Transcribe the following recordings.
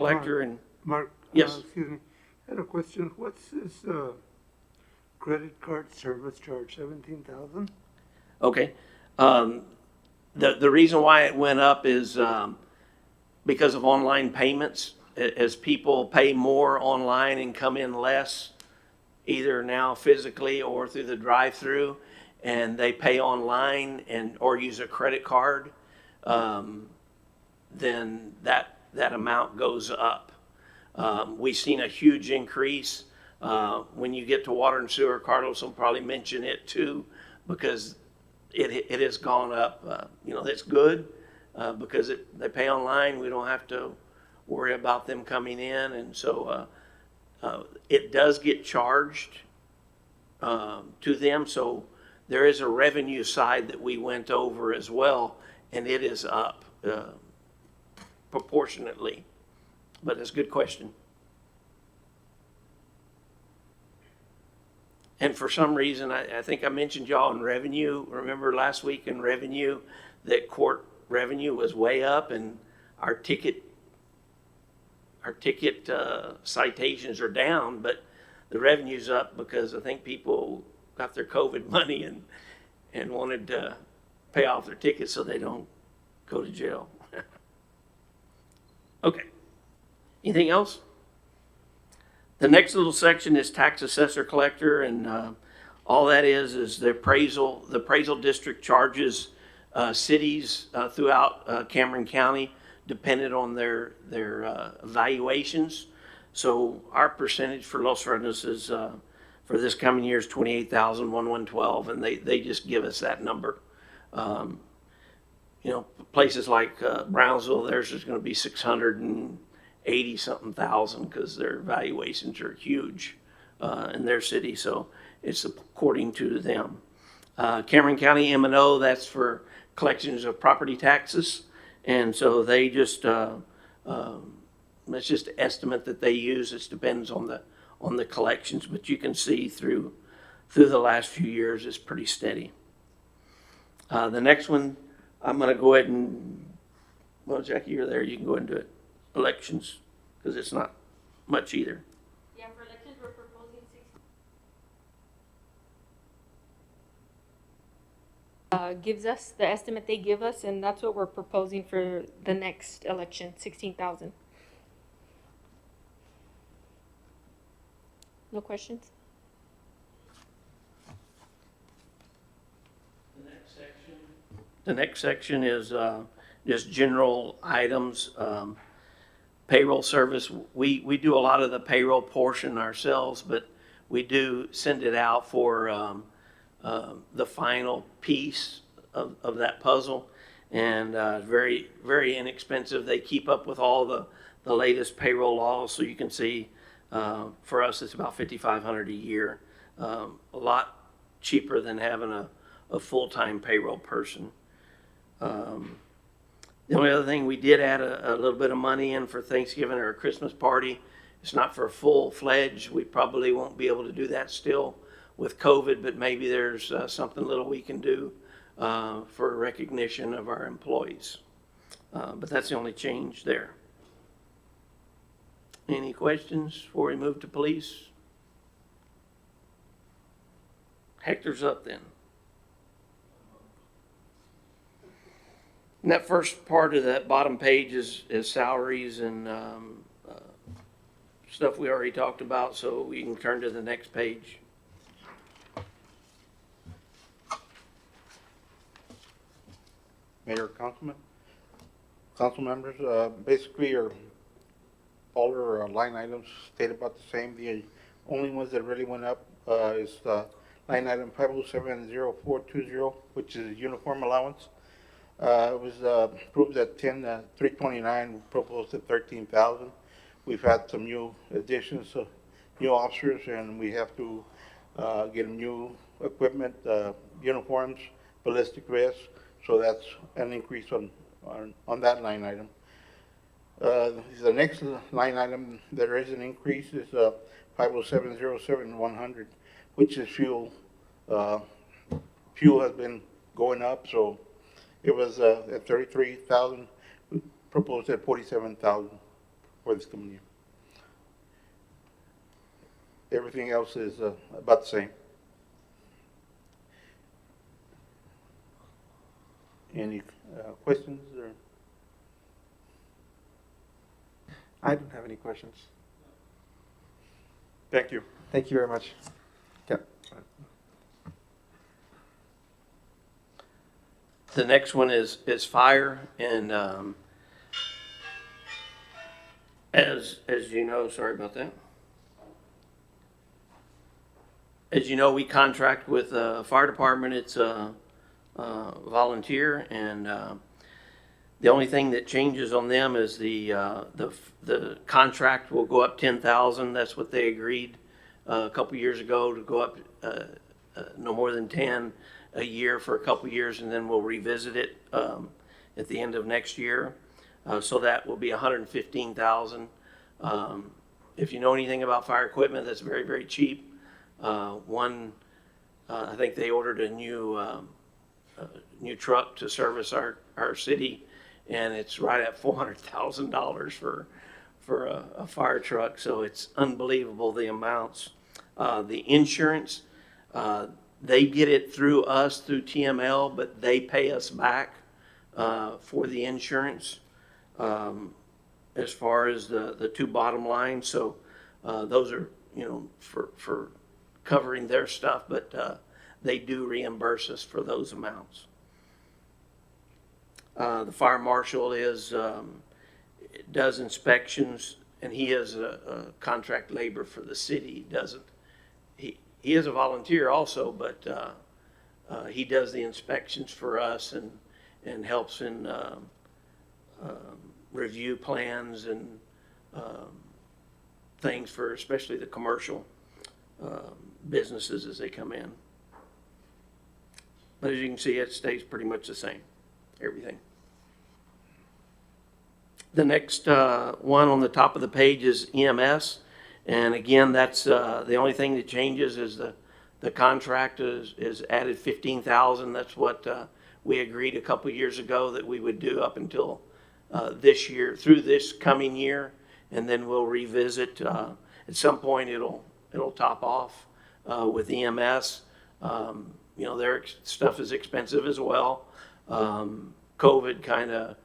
collector and, Mark, yes. excuse me, I had a question. What's this credit card service charge, 17,000? Okay. The reason why it went up is because of online payments. As people pay more online and come in less, either now physically or through the drive-through, and they pay online and or use a credit card, then that amount goes up. We've seen a huge increase. When you get to water and sewer, Carlos will probably mention it too, because it has gone up. That's good because they pay online. We don't have to worry about them coming in, and so it does get charged to them. So there is a revenue side that we went over as well, and it is up proportionately. But it's a good question. And for some reason, I think I mentioned y'all in revenue. Remember last week in revenue that court revenue was way up, and our ticket citations are down, but the revenue's up because I think people got their COVID money and wanted to pay off their tickets so they don't go to jail. Okay. Anything else? The next little section is tax assessor collector, and all that is the appraisal. The appraisal district charges cities throughout Cameron County dependent on their valuations. So our percentage for Los Fresnos is for this coming year is 28,112, and they just give us that number. Places like Brownsville, theirs is going to be 680 something thousand because their valuations are huge in their city. So it's according to them. Cameron County M&O, that's for collections of property taxes. And so they just, it's just an estimate that they use. It depends on the collections, but you can see through the last few years it's pretty steady. The next one, I'm going to go ahead and, well, Jackie, you're there. You can go ahead and do it. Elections, because it's not much either. Yeah, for elections, we're proposing 6. Gives us the estimate they give us, and that's what we're proposing for the next election, 16,000. No questions? The next section is just general items. Payroll service, we do a lot of the payroll portion ourselves, but we do send it out for the final piece of that puzzle, and very, very inexpensive. They keep up with all the latest payroll laws, so you can see for us it's about $5,500 a year, a lot cheaper than having a full-time payroll person. The only other thing, we did add a little bit of money in for Thanksgiving or a Christmas party. It's not for full-fledged. We probably won't be able to do that still with COVID, but maybe there's something little we can do for recognition of our employees. But that's the only change there. Any questions before we move to police? Hector's up then. And that first part of that bottom page is salaries and stuff we already talked about, so we can turn to the next page. Mayor, council members, basically all our line items stayed about the same. The only ones that really went up is line item 5070420, which is uniform allowance. It was approved at 10,329, proposed at 13,000. We've had some new additions, new officers, and we have to get them new equipment, uniforms, ballistic vests. So that's an increase on that line item. The next line item, there is an increase, is 50707-100, which is fuel. Fuel has been going up, so it was at 33,000. We proposed at 47,000. for this coming year. Everything else is about the same. Any questions or? I don't have any questions. Thank you. Thank you very much. Yep. The next one is fire, and as you know, sorry about that. As you know, we contract with fire department. It's volunteer, and the only thing that changes on them is the contract will go up 10,000. That's what they agreed a couple years ago, to go up no more than 10 a year for a couple years, and then we'll revisit it at the end of next year. So that will be 115,000. If you know anything about fire equipment, that's very, very cheap. I think they ordered a new truck to service our city, and it's right at $400,000 for a fire truck. So it's unbelievable, the amounts. The insurance, they get it through us, through TML, but they pay us back for the insurance as far as the two bottom lines. So those are, for covering their stuff, but they do reimburse us for those amounts. The fire marshal does inspections, and he is a contract labor for the city. He is a volunteer also, but he does the inspections for us and helps in review plans and things for especially the commercial businesses as they come in. But as you can see, it stays pretty much the same, everything. The next one on the top of the page is EMS. And again, that's the only thing that changes is the contract is added 15,000. That's what we agreed a couple years ago that we would do up until this year, through this coming year, and then we'll revisit. At some point, it'll top off with EMS. Their stuff is expensive as well. COVID kind of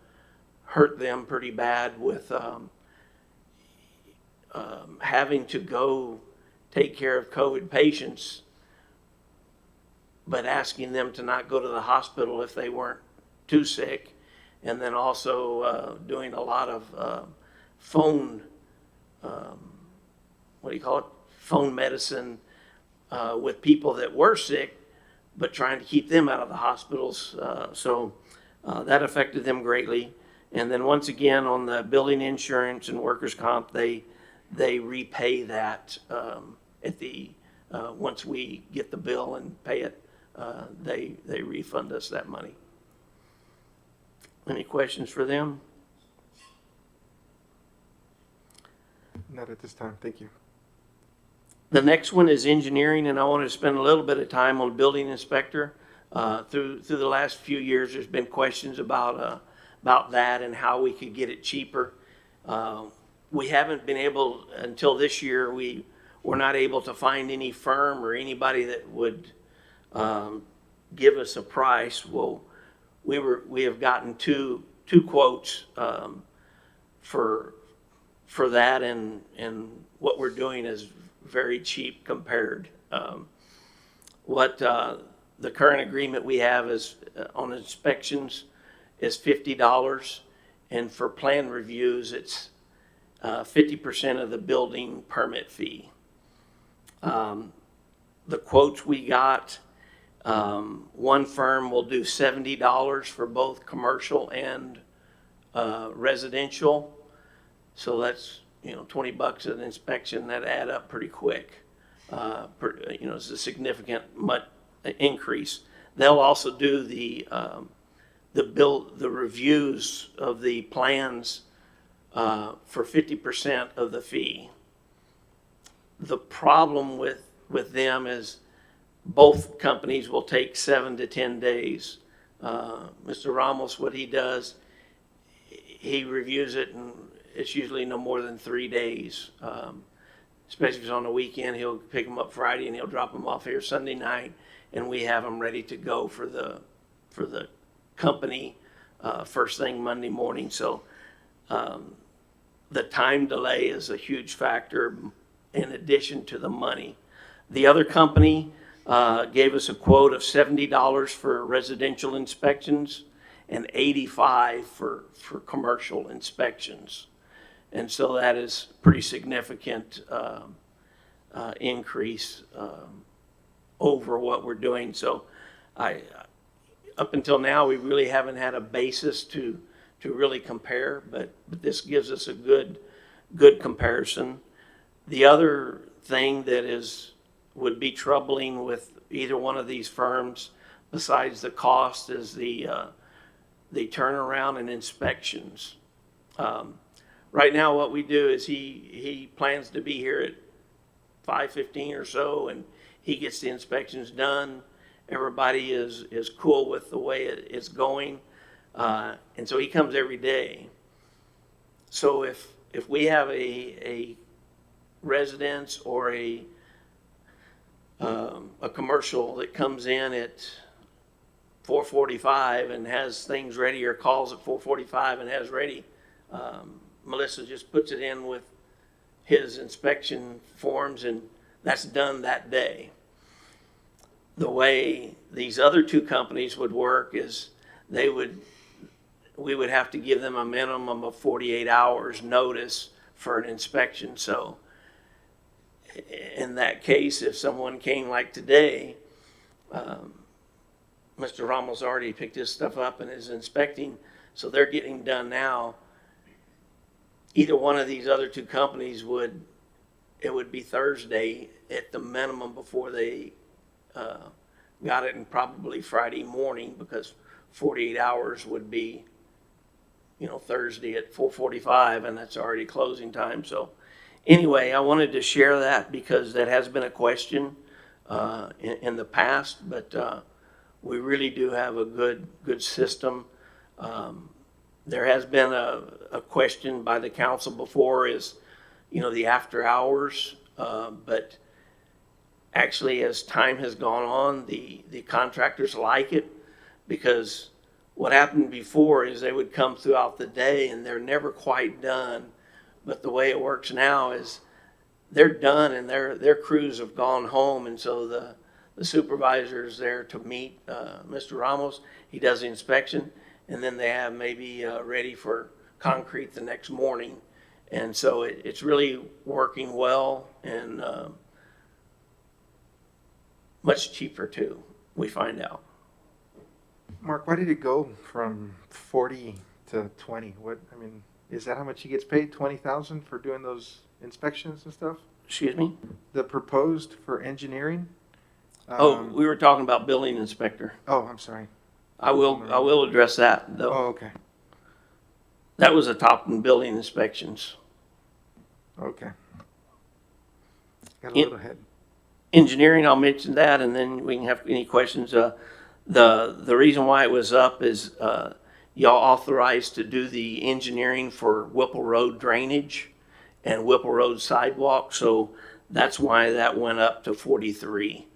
hurt them pretty bad with having to go take care of COVID patients, but asking them to not go to the hospital if they weren't too sick. And then also doing a lot of phone, phone medicine with people that were sick, but trying to keep them out of the hospitals. So that affected them greatly. And then once again, on the building insurance and workers' comp, they repay that at the once we get the bill and pay it, they refund us that money. Any questions for them? Not at this time. Thank you. The next one is engineering, and I want to spend a little bit of time on building inspector. Through the last few years, there's been questions about that and how we could get it cheaper. We haven't been able, until this year, we were not able to find any firm or anybody that would give us a price. Well, we have gotten two quotes for that, and what we're doing is very cheap compared. What the current agreement we have is on inspections is $50, and for plan reviews it's 50% of the building permit fee. The quotes we got, one firm will do $70 for both commercial and residential. So that's, $20 an inspection. That add up pretty quick. It's a significant increase. They'll also do the reviews of the plans for 50% of the fee. The problem with them is both companies will take 7 to 10 days. Mr. Ramos, what he does, he reviews it, and it's usually no more than 3 days. Especially if it's on the weekend, he'll pick them up Friday and he'll drop them off here Sunday night, and we have them ready to go for the company first thing Monday morning. So the time delay is a huge factor in addition to the money. The other company gave us a quote of $70 for residential inspections and $85 for commercial inspections. And so that is pretty significant increase over what we're doing. So up until now, we really haven't had a basis to really compare, but this gives us a good comparison. The other thing that would be troubling with either one of these firms, besides the cost, is the turnaround and inspections. Right now, what we do is he plans to be here at 5:15 or so, and he gets the inspections done. Everybody is cool with the way it's going, and so he comes every day. So if we have a residence or a commercial that comes in at 4:45 and has things ready, or calls at 4:45 and has ready, Melissa just puts it in with his inspection forms, and that's done that day. The way these other two companies would work is we would have to give them a minimum of 48 hours notice for an inspection. So in that case, if someone came like today, Mr. Ramos already picked his stuff up and is inspecting, so they're getting done now. Either one of these other two companies would be Thursday at the minimum before they got it, and probably Friday morning, because 48 hours would be, Thursday at 4:45, and that's already closing time. So anyway, I wanted to share that because that has been a question in the past, but we really do have a good system. There has been a question by the council before is, the after hours, but actually as time has gone on, the contractors like it, because what happened before is they would come throughout the day and they're never quite done. But the way it works now is they're done and their crews have gone home, and so the supervisor's there to meet Mr. Ramos. He does the inspection, and then they have maybe ready for concrete the next morning. And so it's really working well, and much cheaper too, we find out. Mark, why did it go from 40 to 20? Is that how much he gets paid? 20,000 for doing those inspections and stuff? Excuse me? The proposed for engineering? We were talking about building inspector. Oh, I'm sorry. I will address that though. Oh, okay. That was a top in building inspections. Okay. Got a In- little ahead. Engineering, I'll mention that, and then we can have any questions. The reason why it was up is y'all authorized to do the engineering for Whipple Road drainage and Whipple Road sidewalk, so that's why that went up to 43.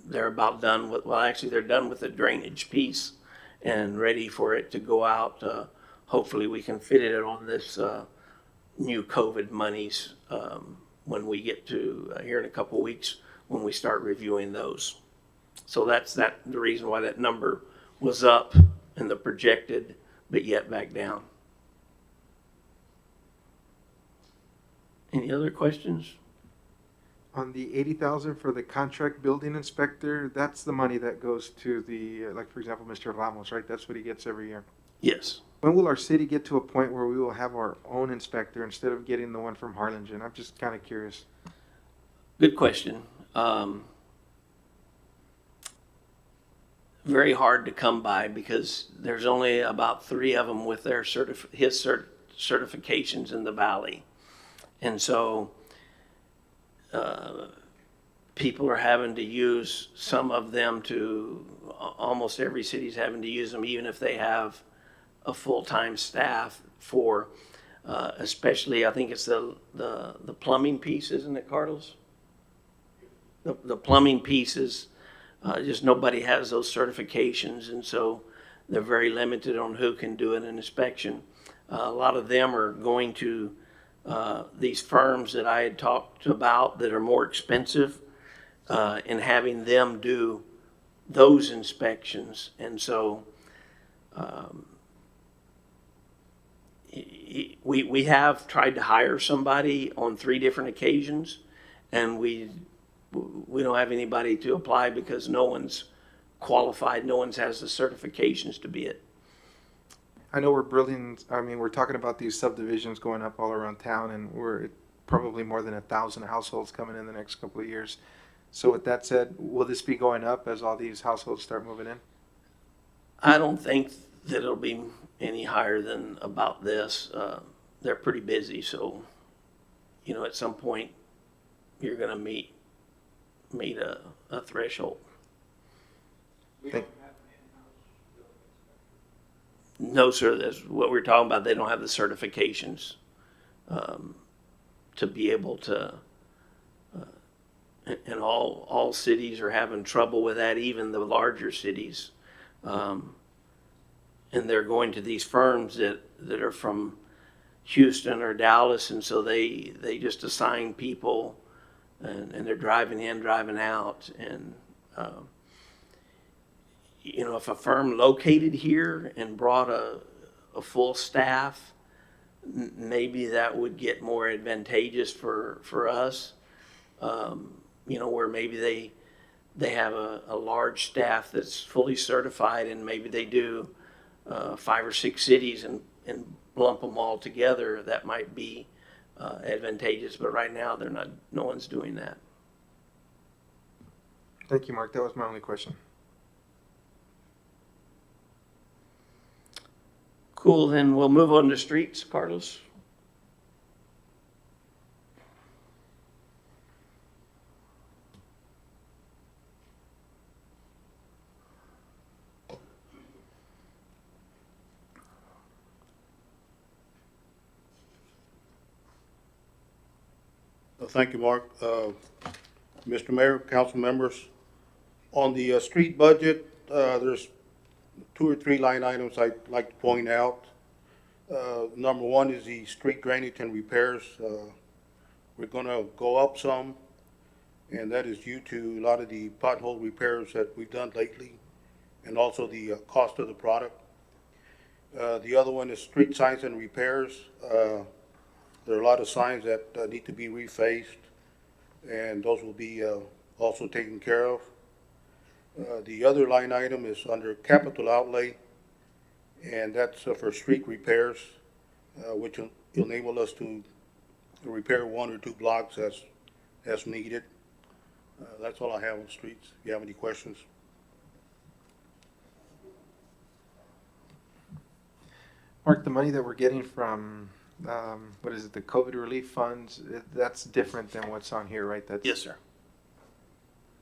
They're about done with, they're done with the drainage piece and ready for it to go out. Hopefully we can fit it on this new COVID monies when we get to here in a couple weeks when we start reviewing those. So that's the reason why that number was up in the projected, but yet back down. Any other questions? On the 80,000 for the contract building inspector, that's the money that goes to the, like for example, Mr. Ramos, right? That's what he gets every year. Yes. When will our city get to a point where we will have our own inspector instead of getting the one from Harlingen? I'm just kind of curious. Good question. Very hard to come by because there's only about 3 of them with their certifications in the valley. And so people are having to use some of them almost every city's having to use them, even if they have a full-time staff for especially, I think it's the plumbing piece, isn't it, Carlos? The plumbing pieces, just nobody has those certifications, and so they're very limited on who can do an inspection. A lot of them are going to these firms that I had talked about that are more expensive, and having them do those inspections. And so we have tried to hire somebody on 3 different occasions, and we don't have anybody to apply because no one's qualified, no one's has the certifications to be it. I know we're building, I mean, we're talking about these subdivisions going up all around town, and we're probably more than 1,000 households coming in the next couple of years. So with that said, will this be going up as all these households start moving in? I don't think that it'll be any higher than about this. They're pretty busy, so, you know, at some point, you're gonna meet a threshold. No, sir, that's what we're talking about. They don't have the certifications to be able to, and all cities are having trouble with that, even the larger cities. And they're going to these firms that are from Houston or Dallas, and so they just assign people, and they're driving in, driving out. And you know, if a firm located here and brought a full staff, maybe that would get more advantageous for us. You know, where maybe they have a large staff that's fully certified, and maybe they do 5 or 6 cities and lump them all together. That might be advantageous, but right now they're not. No one's doing that. Thank you, Mark. That was my only question. Cool. Then we'll move on to streets, Carlos. Thank you, Mark. Mr. Mayor, council members, on the street budget, there's 2 or 3 line items I'd like to point out. Number 1 is the street drainage and repairs. We're gonna go up some, and that is due to a lot of the pothole repairs that we've done lately, and also the cost of the product. The other one is street signs and repairs. There are a lot of signs that need to be refaced, and those will be also taken care of. The other line item is under capital outlay, and that's for street repairs, which will enable us to repair 1 or 2 blocks as needed. That's all I have on streets. If you have any questions. Mark, the money that we're getting from, what is it, the COVID relief funds, that's different than what's on here, right? That's, Yes, sir.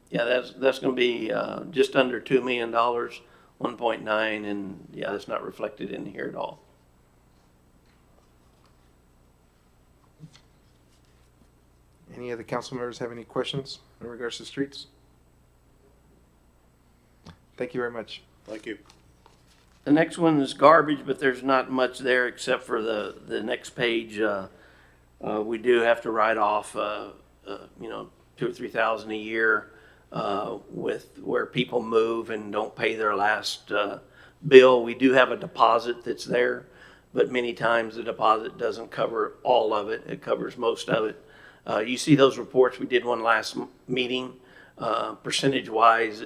Yeah, that's going to be just under $2 million, 1.9, and yeah, that's not reflected in here at all. Any of the council members have any questions in regards to streets? Thank you very much. Thank you. The next one is garbage, but there's not much there except for the next page. We do have to write off, you know, 2,000 or 3,000 a year with where people move and don't pay their last bill. We do have a deposit that's there, but many times the deposit doesn't cover all of it. It covers most of it. You see those reports. We did one last meeting. Percentage-wise,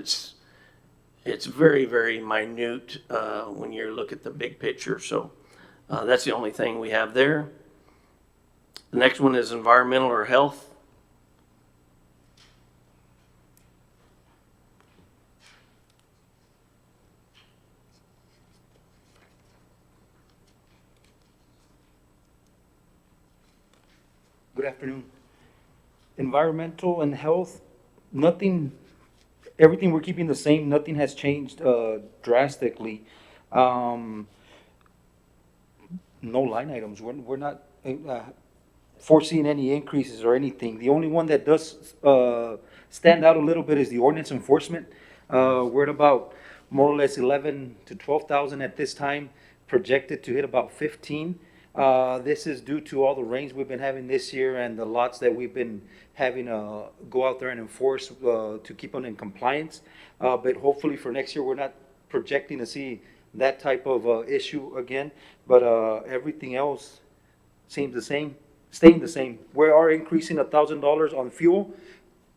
it's very, very minute when you look at the big picture. So that's the only thing we have there. The next one is environmental or health. Good afternoon. Environmental and health, nothing, everything we're keeping the same, nothing has changed drastically. No line items, we're not foreseeing any increases or anything. The only one that does stand out a little bit is the ordinance enforcement. We're at about more or less 11 to 12,000 at this time, projected to hit about 15. This is due to all the rains we've been having this year and the lots that we've been having go out there and enforce to keep them in compliance. But hopefully for next year, we're not projecting to see that type of issue again. But everything else seems the same, staying the same. We are increasing $1,000 on fuel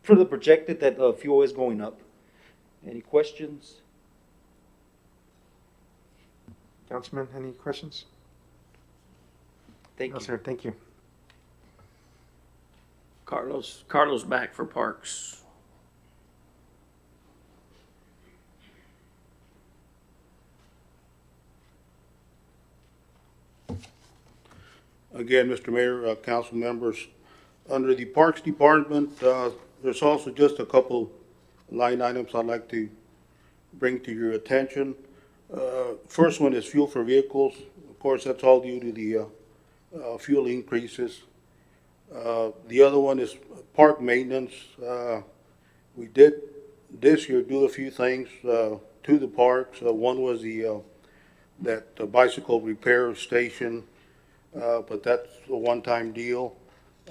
for the projected that fuel is going up. Any questions? Councilman, any questions? Thank No, you. sir, thank you. Carlos back for Parks. Again, Mr. Mayor, council members, under the Parks Department, there's also just a couple line items I'd like to bring to your attention. First one is fuel for vehicles. Of course, that's all due to the fuel increases. The other one is park maintenance. We did this year do a few things to the parks. One was that bicycle repair station, but that's a one-time deal.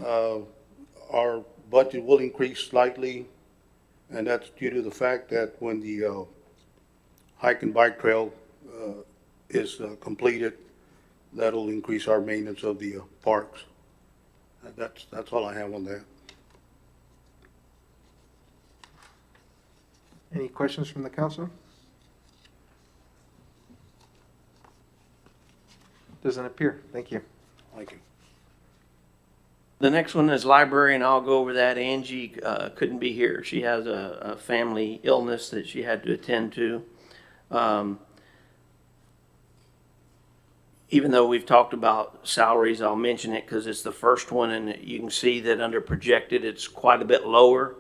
Our budget will increase slightly, and that's due to the fact that when the hike and bike trail is completed, that'll increase our maintenance of the parks. That's all I have on that. Any questions from the council? Doesn't appear. Thank you. Thank you. The next one is library, and I'll go over that. Angie couldn't be here. She has a family illness that she had to attend to. Even though we've talked about salaries, I'll mention it because it's the first one, and you can see that under projected, it's quite a bit lower.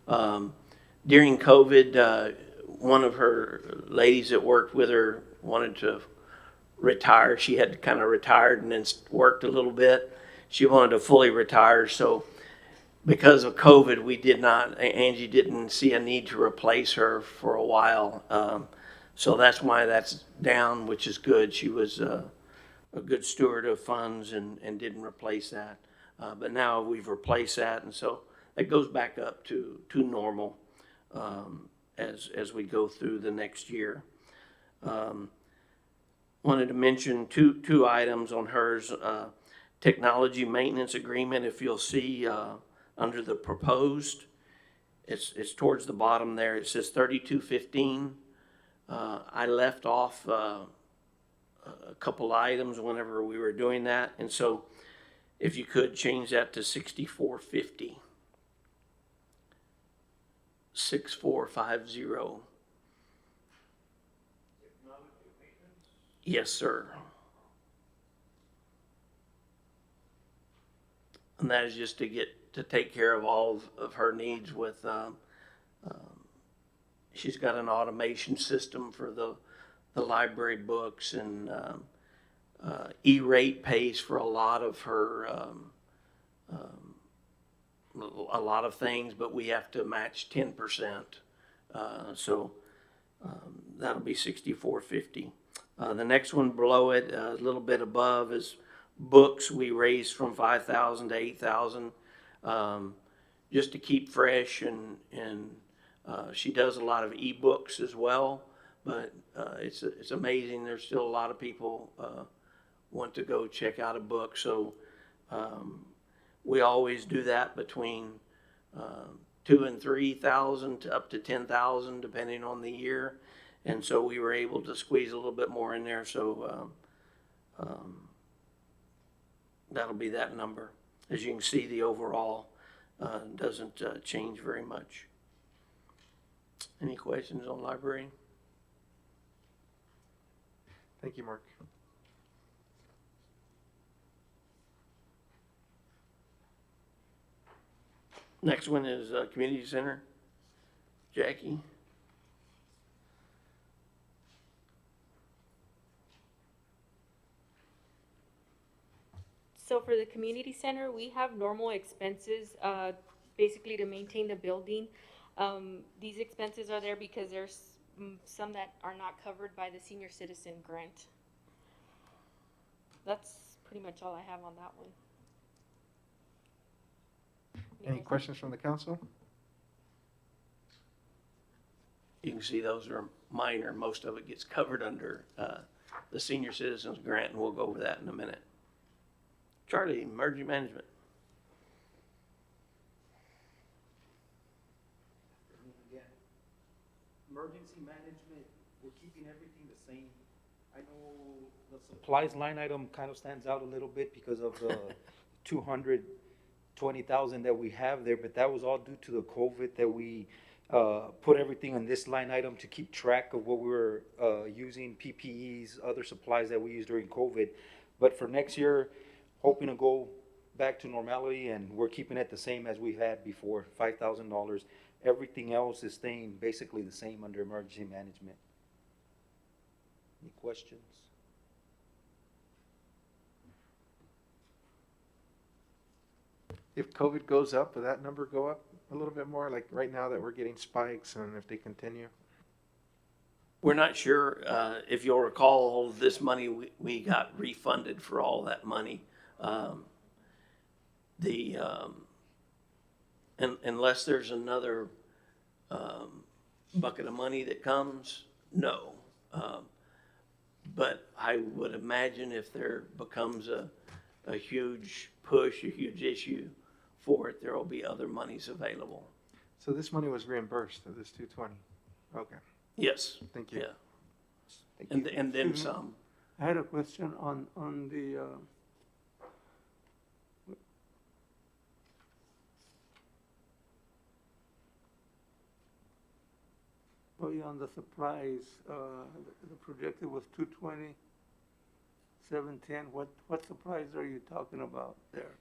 During COVID, one of her ladies that worked with her wanted to retire. She had kind of retired and then worked a little bit. She wanted to fully retire, so because of COVID, Angie didn't see a need to replace her for a while. So that's why that's down, which is good. She was a good steward of funds and didn't replace that. But now we've replaced that, and so it goes back up to normal as we go through the next year. Wanted to mention two items on hers. Technology maintenance agreement, if you'll see under the proposed, it's towards the bottom there. It says 3215. I left off a couple items whenever we were doing that, and so if you could change that to 6450. 6450. Yes, sir. And that is just to take care of all of her needs with, she's got an automation system for the library books, and E-rate pays for a lot of her, a lot of things, but we have to match 10%. So that'll be 6450. The next one below it, a little bit above, is books. We raised from 5,000 to 8,000, just to keep fresh, and she does a lot of ebooks as well. But it's amazing. There's still a lot of people want to go check out a book. So we always do that between 2,000 and 3,000 to up to 10,000, depending on the year. And so we were able to squeeze a little bit more in there. So that'll be that number. As you can see, the overall doesn't change very much. Any questions on library? Thank you, Mark. Next one is community center. Jackie? So for the community center, we have normal expenses, basically to maintain the building. These expenses are there because there's some that are not covered by the senior citizen grant. That's pretty much all I have on that one. Any questions from the council? You can see those are minor. Most of it gets covered under the senior citizens grant, and we'll go over that in a minute. Charlie, emergency management. Again, emergency management, we're keeping everything the same. I know the supplies line item kind of stands out a little bit because of the 220,000 that we have there, but that was all due to the COVID that we put everything on this line item to keep track of what we were using, PPEs, other supplies that we used during COVID. But for next year, hoping to go back to normality, and we're keeping it the same as we've had before, $5,000. Everything else is staying basically the same under emergency management. Any questions? If COVID goes up, will that number go up a little bit more? Like right now that we're getting spikes, and if they continue? We're not sure, if you'll recall, all of this money, we got refunded for all that money. Unless there's another bucket of money that comes, no. But I would imagine if there becomes a huge push, a huge issue for it, there will be other monies available. So this money was reimbursed of this 220? Okay, Yes. thank you. Yeah. Thank you. And then some. I had a question on the, on the supplies, the projected was 220, 710. What supplies are you talking about there?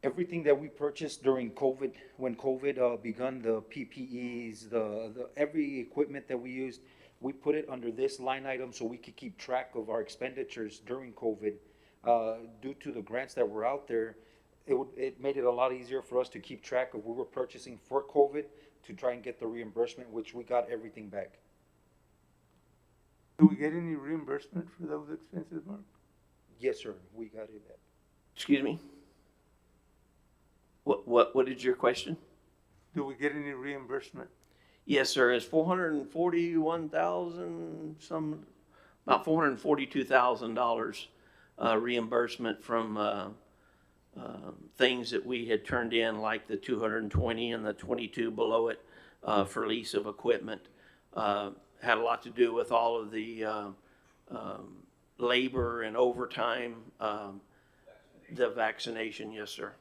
Everything that we purchased during COVID, when COVID begun, the PPEs, the every equipment that we used, we put it under this line item so we could keep track of our expenditures during COVID. Due to the grants that were out there, it made it a lot easier for us to keep track of what we were purchasing for COVID to try and get the reimbursement, which we got everything back. Do we get any reimbursement for those expenses, Mark? Yes, sir, we got it back. Excuse me? What is your question? Do we get any reimbursement? Yes, sir. It's 441,000, about $442,000 reimbursement from things that we had turned in, like the 220 and the 22 below it for lease of equipment. Had a lot to do with all of the labor and overtime, the vaccination. Yes, sir.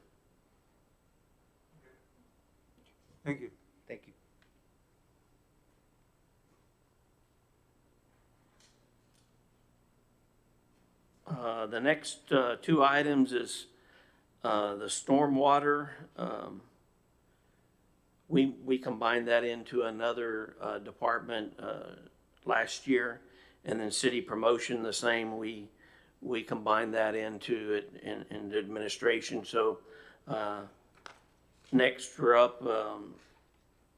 Thank you. Thank you. The next two items is the stormwater. We combined that into another department last year, and then city promotion the same. We combined that into it in the administration. So next we're up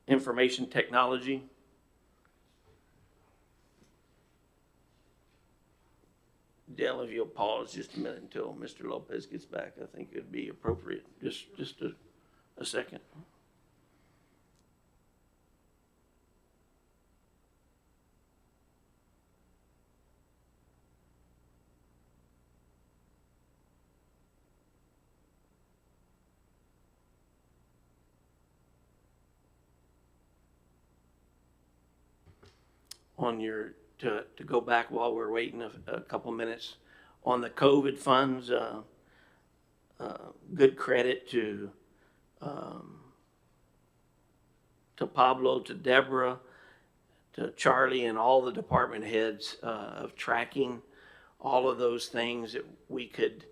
information technology. Dale, if you'll pause just a minute until Mr. Lopez gets back, I think it'd be appropriate. Just a second. On your, to go back while we're waiting a couple minutes, on the COVID funds, good credit to Pablo, to Deborah, to Charlie, and all the department heads of tracking all of those things that we could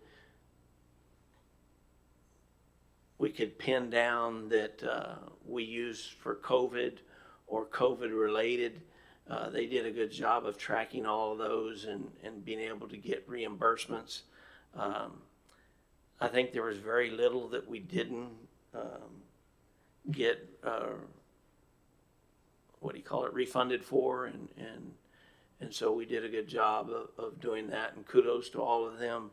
pin down that we use for COVID or COVID related. They did a good job of tracking all of those and being able to get reimbursements. I think there was very little that we didn't get, what do you call it, refunded for, and so we did a good job of doing that, and kudos to all of them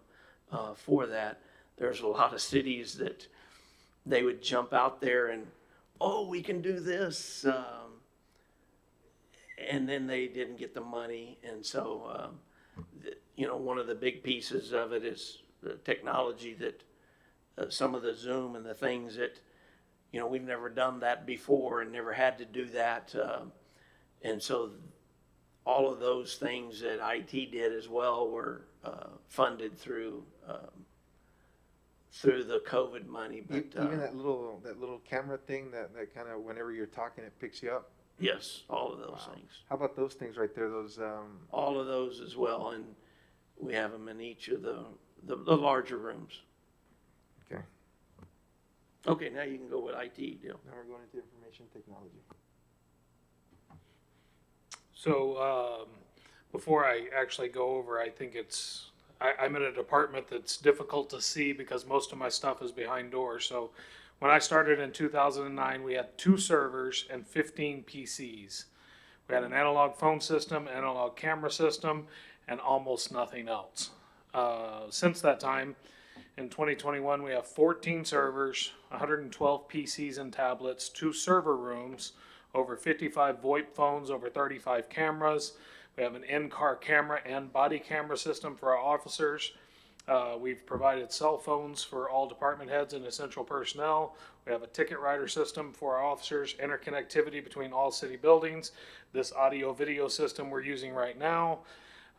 for that. There's a lot of cities that they would jump out there and, oh, we can do this, and then they didn't get the money, and so, you know, one of the big pieces of it is the technology that some of the Zoom and the things that, you know, we've never done that before and never had to do that. And so all of those things that IT did as well were funded through the COVID money. But Even that little camera thing that kind of, whenever you're talking, it picks you up. yes, all of those things. How about those things right there? Those, All of those as well, and we have them in each of the larger rooms. okay. Okay, now you can go with IT, Dale. Now we're going into information technology. So, before I actually go over, I think I'm in a department that's difficult to see because most of my stuff is behind doors. So when I started in 2009, we had 2 servers and 15 PCs. We had an analog phone system, analog camera system, and almost nothing else. Since that time, in 2021, we have 14 servers, 112 PCs and tablets, 2 server rooms, over 55 VoIP phones, over 35 cameras. We have an in-car camera and body camera system for our officers. We've provided cell phones for all department heads and essential personnel. We have a ticket writer system for our officers, interconnectivity between all city buildings, this audio video system we're using right now,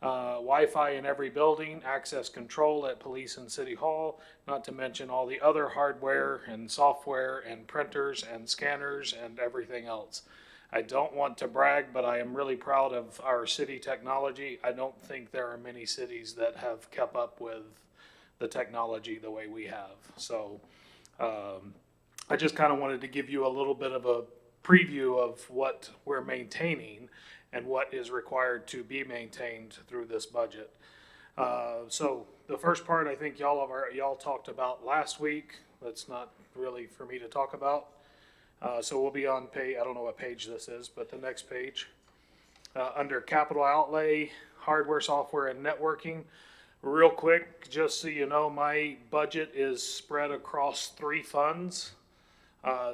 Wi-Fi in every building, access control at police and city hall, not to mention all the other hardware and software and printers and scanners and everything else. I don't want to brag, but I am really proud of our city technology. I don't think there are many cities that have kept up with the technology the way we have. So I just kind of wanted to give you a little bit of a preview of what we're maintaining and what is required to be maintained through this budget. So the first part, I think y'all talked about last week. That's not really for me to talk about. So we'll be on page, I don't know what page this is, but the next page. Under capital outlay, hardware, software, and networking. Real quick, just so you know, my budget is spread across 3 funds.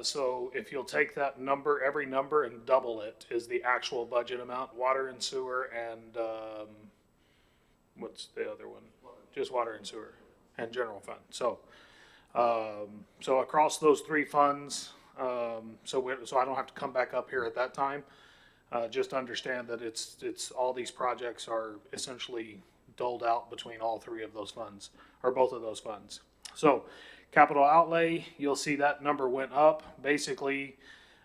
So if you'll take that number, every number, and double it is the actual budget amount, water and sewer and, what's the other one? Just water and sewer and general fund. So, so across those 3 funds, so I don't have to come back up here at that time. Just understand that it's all these projects are essentially doled out between all 3 of those funds, or both of those funds. So capital outlay, you'll see that number went up. Basically,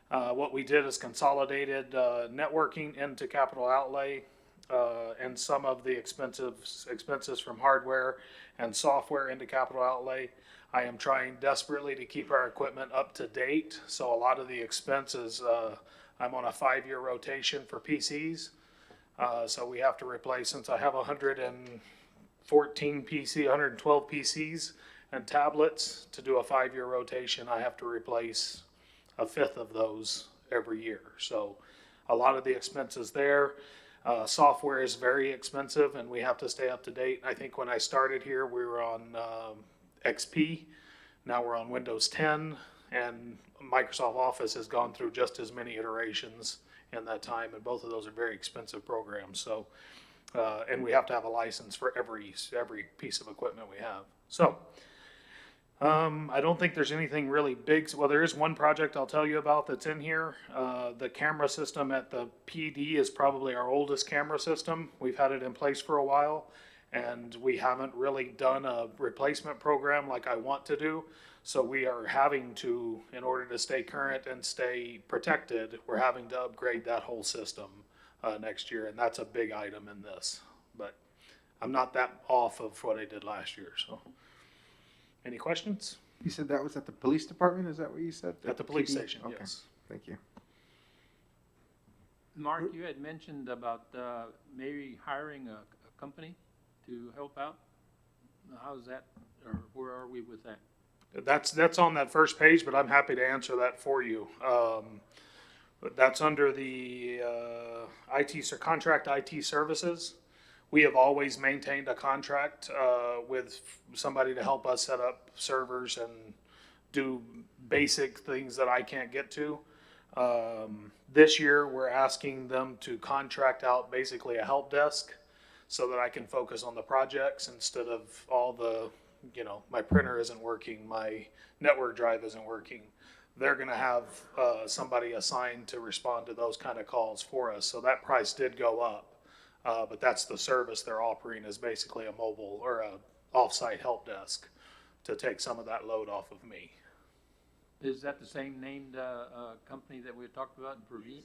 what we did is consolidated networking into capital outlay, and some of the expenses from hardware and software into capital outlay. I am trying desperately to keep our equipment up to date, so a lot of the expenses, I'm on a 5-year rotation for PCs, so we have to replace, since I have 112 PCs and tablets, to do a 5-year rotation, I have to replace a 5th of those every year. So a lot of the expenses there. Software is very expensive and we have to stay up to date. I think when I started here, we were on XP. Now we're on Windows 10, and Microsoft Office has gone through just as many iterations in that time, and both of those are very expensive programs. So, and we have to have a license for every piece of equipment we have. So, I don't think there's anything really big. Well, there is one project I'll tell you about that's in here. The camera system at the PD is probably our oldest camera system. We've had it in place for a while, and we haven't really done a replacement program like I want to do. So we are having to, in order to stay current and stay protected, we're having to upgrade that whole system next year, and that's a big item in this. But I'm not that off of what I did last year, so. Any questions? You said that was at the police department? Is that what you said? At the police PD? station, Okay. yes. Thank you. Mark, you had mentioned about maybe hiring a company to help out. How is that or where are we with that? That's on that first page, but I'm happy to answer that for you. But that's under the contract IT services. We have always maintained a contract with somebody to help us set up servers and do basic things that I can't get to. This year, we're asking them to contract out basically a help desk so that I can focus on the projects instead of all the, my printer isn't working, my network drive isn't working. They're gonna have somebody assigned to respond to those kind of calls for us. So that price did go up, but that's the service they're offering, is basically a mobile or a off-site help desk to take some of that load off of me. Is that the same named, company that we talked about, Vereen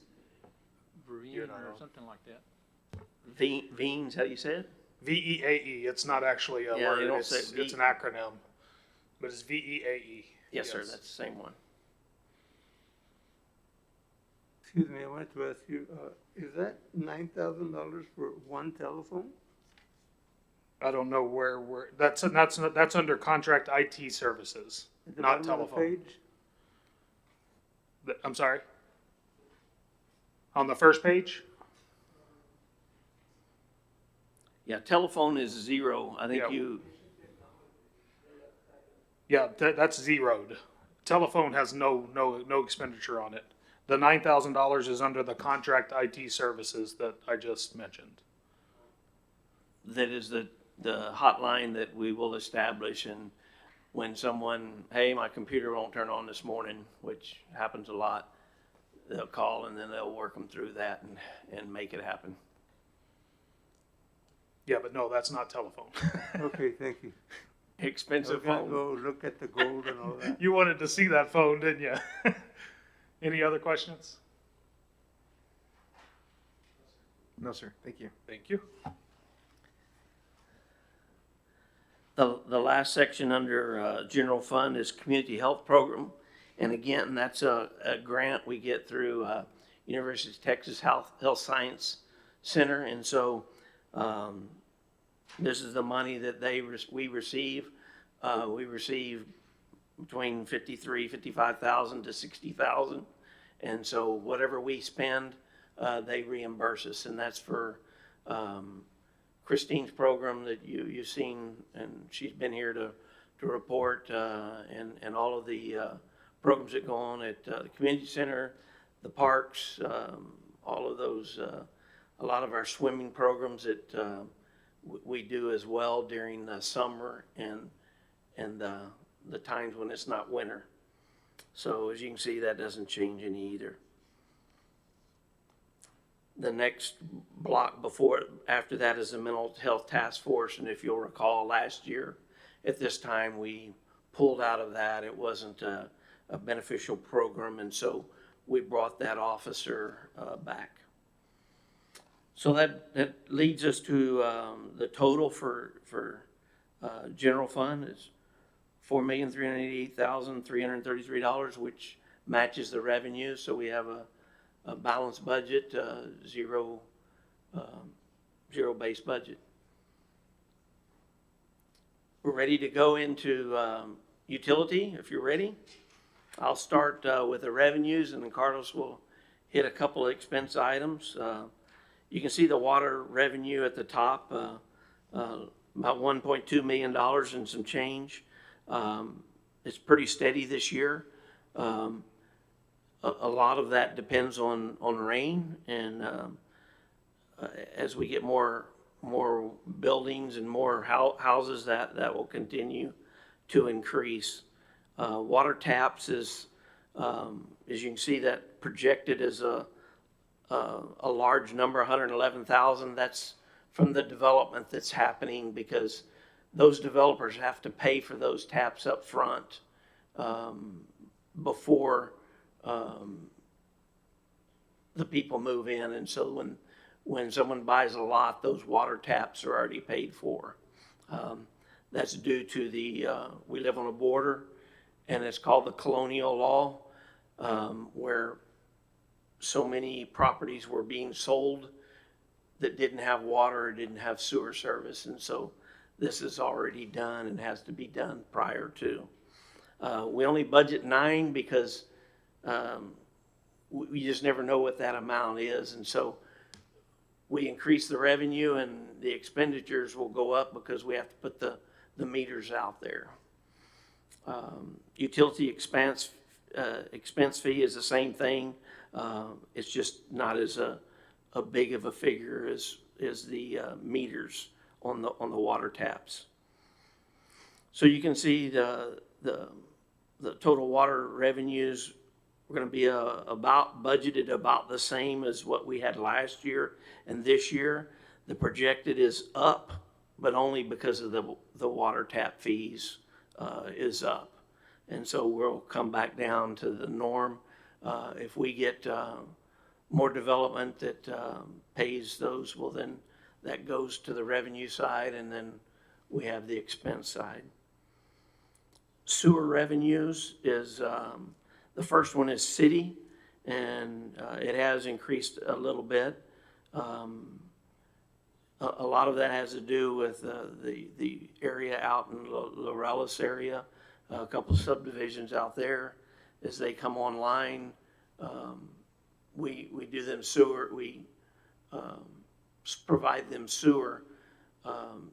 or something like that? Veens, how do you say it? VEAE, it's not actually a Yeah, they word, don't it's say an acronym, but it's VEAE. Yes, sir, that's the same one. Excuse me, I wanted to ask you, is that $9,000 for one telephone? I don't know where that's under contract IT services, At the not bottom of the telephone. page? I'm sorry? On the first page? Yeah, telephone is zero. I think Yeah. Yeah, that's zeroed. Telephone has no expenditure on it. The $9,000 is under the contract IT services that I just mentioned. that is the hotline that we will establish, and when someone, hey, my computer won't turn on this morning, which happens a lot, they'll call and then they'll work them through that and make it happen. Yeah, but no, that's not telephone. Okay, thank you. I was Expensive gonna phone. go look at the gold and all that. You wanted to see that phone, didn't you? Any other questions? No, sir. Thank you. Thank you. The last section under general fund is community health program. And again, that's a grant we get through University of Texas Health Science Center. And so this is the money that we receive. We receive between 55,000 to 60,000. And so whatever we spend, they reimburse us. And that's for Christine's program that you've seen, and she's been here to report, and all of the programs that go on at the community center, the parks, all of those, a lot of our swimming programs that we do as well during the summer and the times when it's not winter. So as you can see, that doesn't change any either. The next block after that is the mental health task force. And if you'll recall, last year at this time, we pulled out of that. It wasn't a beneficial program. And so we brought that officer back. So that leads us to the total for general fund is $4,388,333, which matches the revenue. So we have a balanced budget, zero base budget. We're ready to go into utility, if you're ready. I'll start with the revenues, and then Carlos will hit a couple of expense items. You can see the water revenue at the top, about $1.2 million and some change. It's pretty steady this year. A lot of that depends on rain, and as we get more buildings and more houses, that will continue to increase. Water taps is, as you can see, that projected as a large number, 111,000. That's from the development that's happening, because those developers have to pay for those taps up front before the people move in. And so when someone buys a lot, those water taps are already paid for. That's due to we live on a border, and it's called the colonial law, where so many properties were being sold that didn't have water or didn't have sewer service. And so this is already done and has to be done prior to. We only budget 9 because we just never know what that amount is. And so we increase the revenue and the expenditures will go up because we have to put the meters out there. Utility expense fee is the same thing. It's just not as a big of a figure as the meters on the water taps. So you can see the total water revenues, we're going to be about budgeted about the same as what we had last year and this year. The projected is up, but only because of the water tap fees is up. And so we'll come back down to the norm. If we get more development that pays those, well then that goes to the revenue side, and then we have the expense side. Sewer revenues is, the first one is city, and it has increased a little bit. A lot of that has to do with the area out in Laurellis area, a couple of subdivisions out there. As they come online, we do them sewer, we provide them sewer.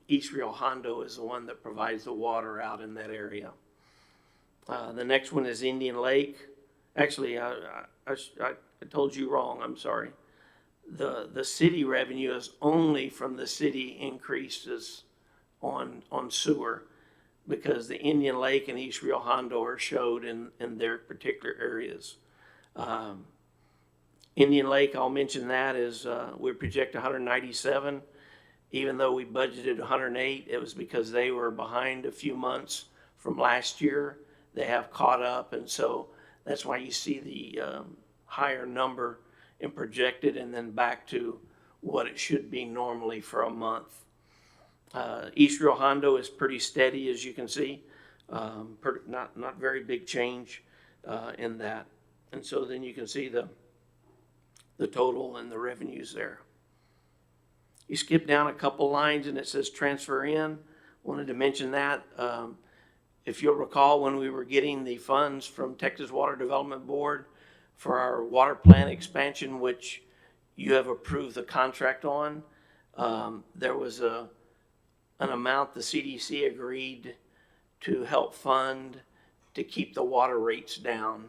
East Rio Hondo is the one that provides the water out in that area. The next one is Indian Lake. Actually, I told you wrong, I'm sorry. The city revenue is only from the city increases on sewer, because the Indian Lake and East Rio Hondo are showed in their particular areas. Indian Lake, I'll mention that, is we project 197. Even though we budgeted 108, it was because they were behind a few months from last year. They have caught up, and so that's why you see the higher number in projected and then back to what it should be normally for a month. East Rio Hondo is pretty steady, as you can see. Not very big change in that. And so then you can see the total and the revenues there. You skip down a couple lines and it says transfer in. Wanted to mention that. If you'll recall, when we were getting the funds from Texas Water Development Board for our water plant expansion, which you have approved the contract on, there was an amount the CDC agreed to help fund to keep the water rates down.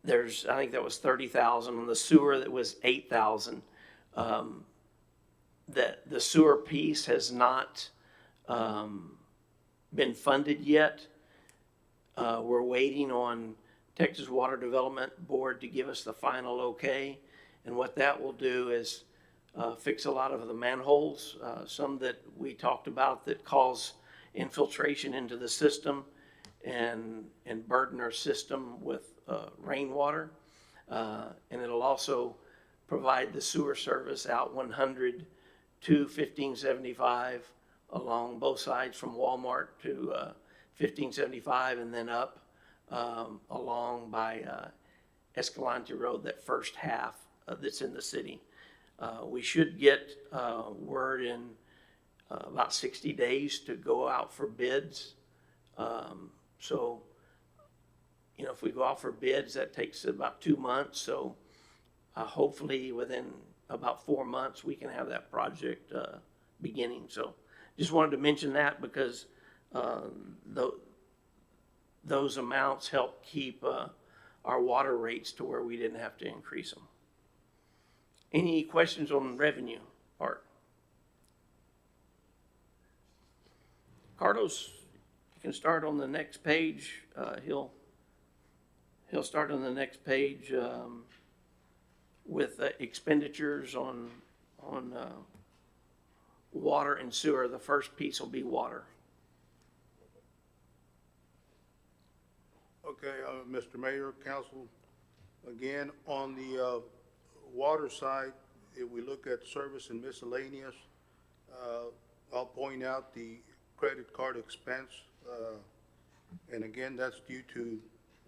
I think that was $30,000 on the sewer. That was $8,000. That the sewer piece has not been funded yet. We're waiting on Texas Water Development Board to give us the final okay. And what that will do is fix a lot of the manholes, some that we talked about that cause infiltration into the system and burden our system with rainwater. And it'll also provide the sewer service out 100 to 1575 along both sides from Walmart to 1575 and then up along by Escalante Road, that first half that's in the city. We should get word in about 60 days to go out for bids. So, you know, if we go out for bids, that takes about 2 months. So hopefully within about 4 months, we can have that project beginning. So just wanted to mention that because those amounts help keep our water rates to where we didn't have to increase them. Any questions on revenue part? Carlos, you can start on the next page. He'll start on the next page with expenditures on water and sewer. The first piece will be water. Okay, Mr. Mayor, Council, again, on the water side, if we look at service and miscellaneous, I'll point out the credit card expense, and again, that's due to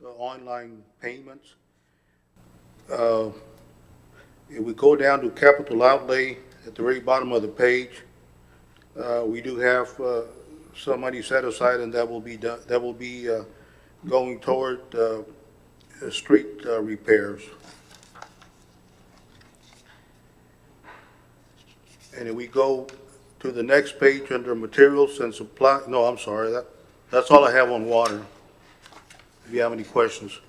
online payments. If we go down to capital outlay at the very bottom of the page, We do have some money set aside, and that will be done, that will be going toward street repairs. And if we go to the next page under materials and supply, no, I'm sorry, that's all I have on water. If you have any questions.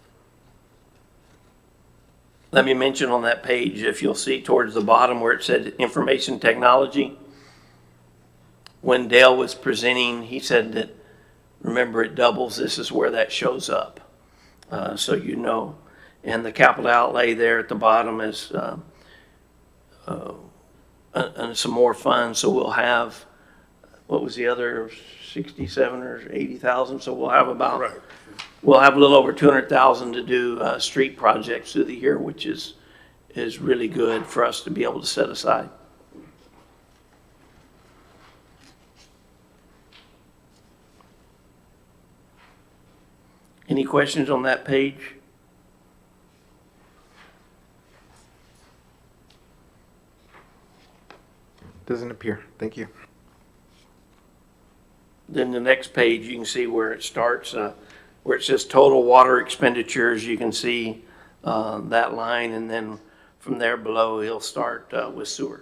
Let me mention on that page, if you'll see towards the bottom where it said information technology, when Dale was presenting, he said that, remember, it doubles, this is where that shows up. So you know, and the capital outlay there at the bottom is and some more funds, so we'll have, what was the other, 67 or 80,000, so we'll have about, Right. we'll have a little over 200,000 to do street projects through the year, which is really good for us to be able to set aside. Any questions on that page? Doesn't appear. Thank you. Then the next page, you can see where it starts, where it says total water expenditures. You can see that line, and then from there below, he'll start with sewer.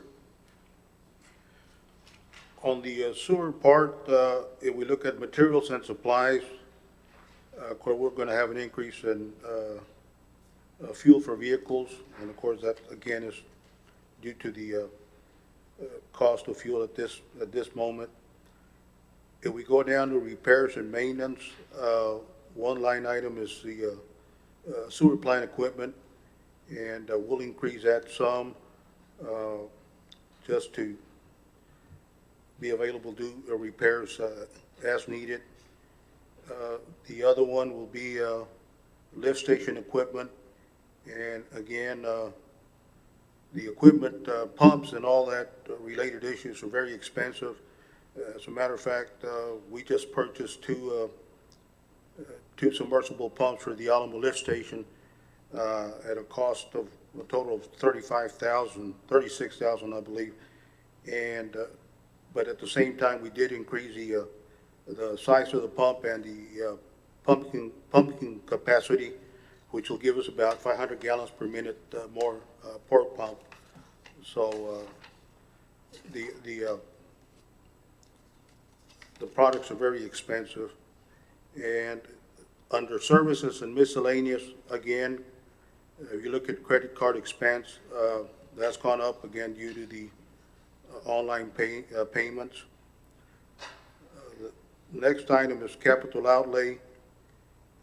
On the sewer part, if we look at materials and supplies, of course, we're going to have an increase in fuel for vehicles, and of course, that again is due to the cost of fuel at this moment. If we go down to repairs and maintenance, one line item is the sewer plant equipment, and we'll increase that some just to be available to do repairs as needed. The other one will be lift station equipment, and again, the equipment, pumps and all that related issues are very expensive. As a matter of fact, we just purchased two submersible pumps for the Alamo lift station at a cost of a total of $36,000, I believe. And but at the same time, we did increase the size of the pump and the pumping capacity, which will give us about 500 gallons per minute more per pump. So the products are very expensive. And under services and miscellaneous, again, if you look at credit card expense, that's gone up again due to the online payments. The next item is capital outlay,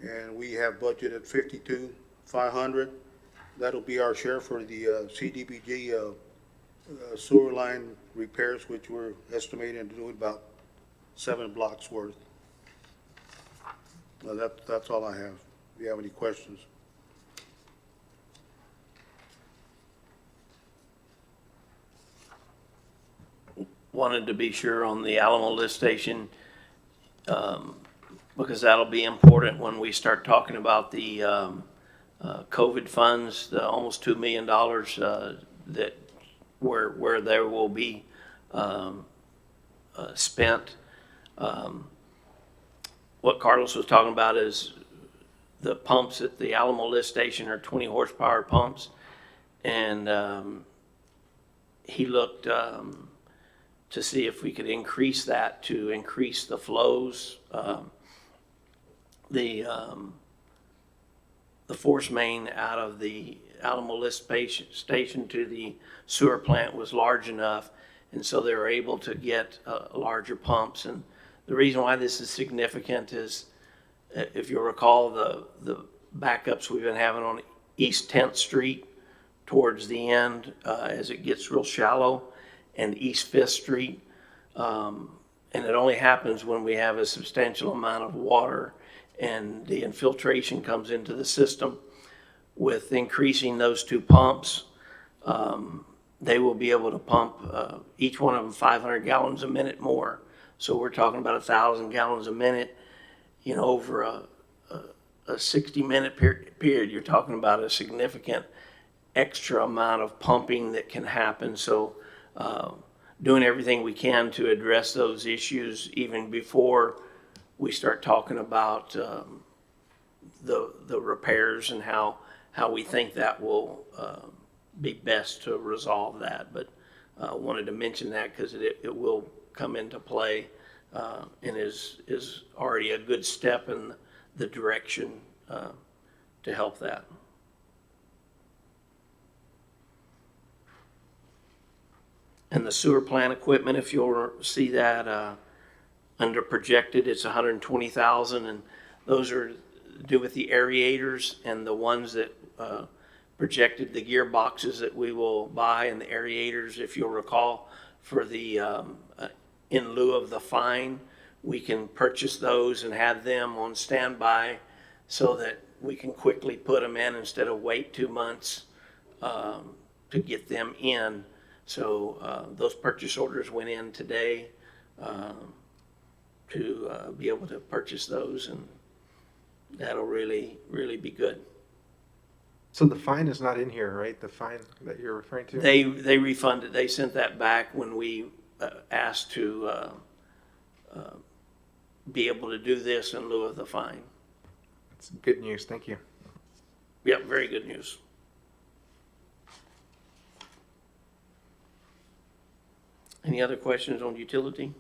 and we have budgeted $52,500. That'll be our share for the CDBG sewer line repairs, which we're estimating to do about 7 blocks worth. That's all I have. If you have any questions. Wanted to be sure on the Alamo lift station, because that'll be important when we start talking about the COVID funds, the almost $2 million that where there will be spent. What Carlos was talking about is the pumps at the Alamo lift station are 20 horsepower pumps, and he looked to see if we could increase that to increase the flows. The force main out of the Alamo lift station to the sewer plant was large enough, and so they were able to get larger pumps. And the reason why this is significant is, if you recall, the backups we've been having on East 10th Street towards the end as it gets real shallow, and East 5th Street. And it only happens when we have a substantial amount of water and the infiltration comes into the system. With increasing those two pumps, they will be able to pump each one of them 500 gallons a minute more. So we're talking about 1,000 gallons a minute, you know, over a 60-minute period. You're talking about a significant extra amount of pumping that can happen. So doing everything we can to address those issues even before we start talking about the repairs and how we think that will be best to resolve that. But wanted to mention that because it will come into play and is already a good step in the direction to help that. And the sewer plant equipment, if you'll see that under projected, it's 120,000, and those are due with the aerators and the ones that projected the gearboxes that we will buy and the aerators, if you'll recall, for the in lieu of the fine, we can purchase those and have them on standby so that we can quickly put them in instead of wait 2 months to get them in. So those purchase orders went in today to be able to purchase those, and that'll really be good. So the fine is not in here, right? The fine that you're referring to? They refunded, they sent that back when we asked to be able to do this in lieu of the fine. It's good news, thank you. Yep, very good news. Any other questions on utility?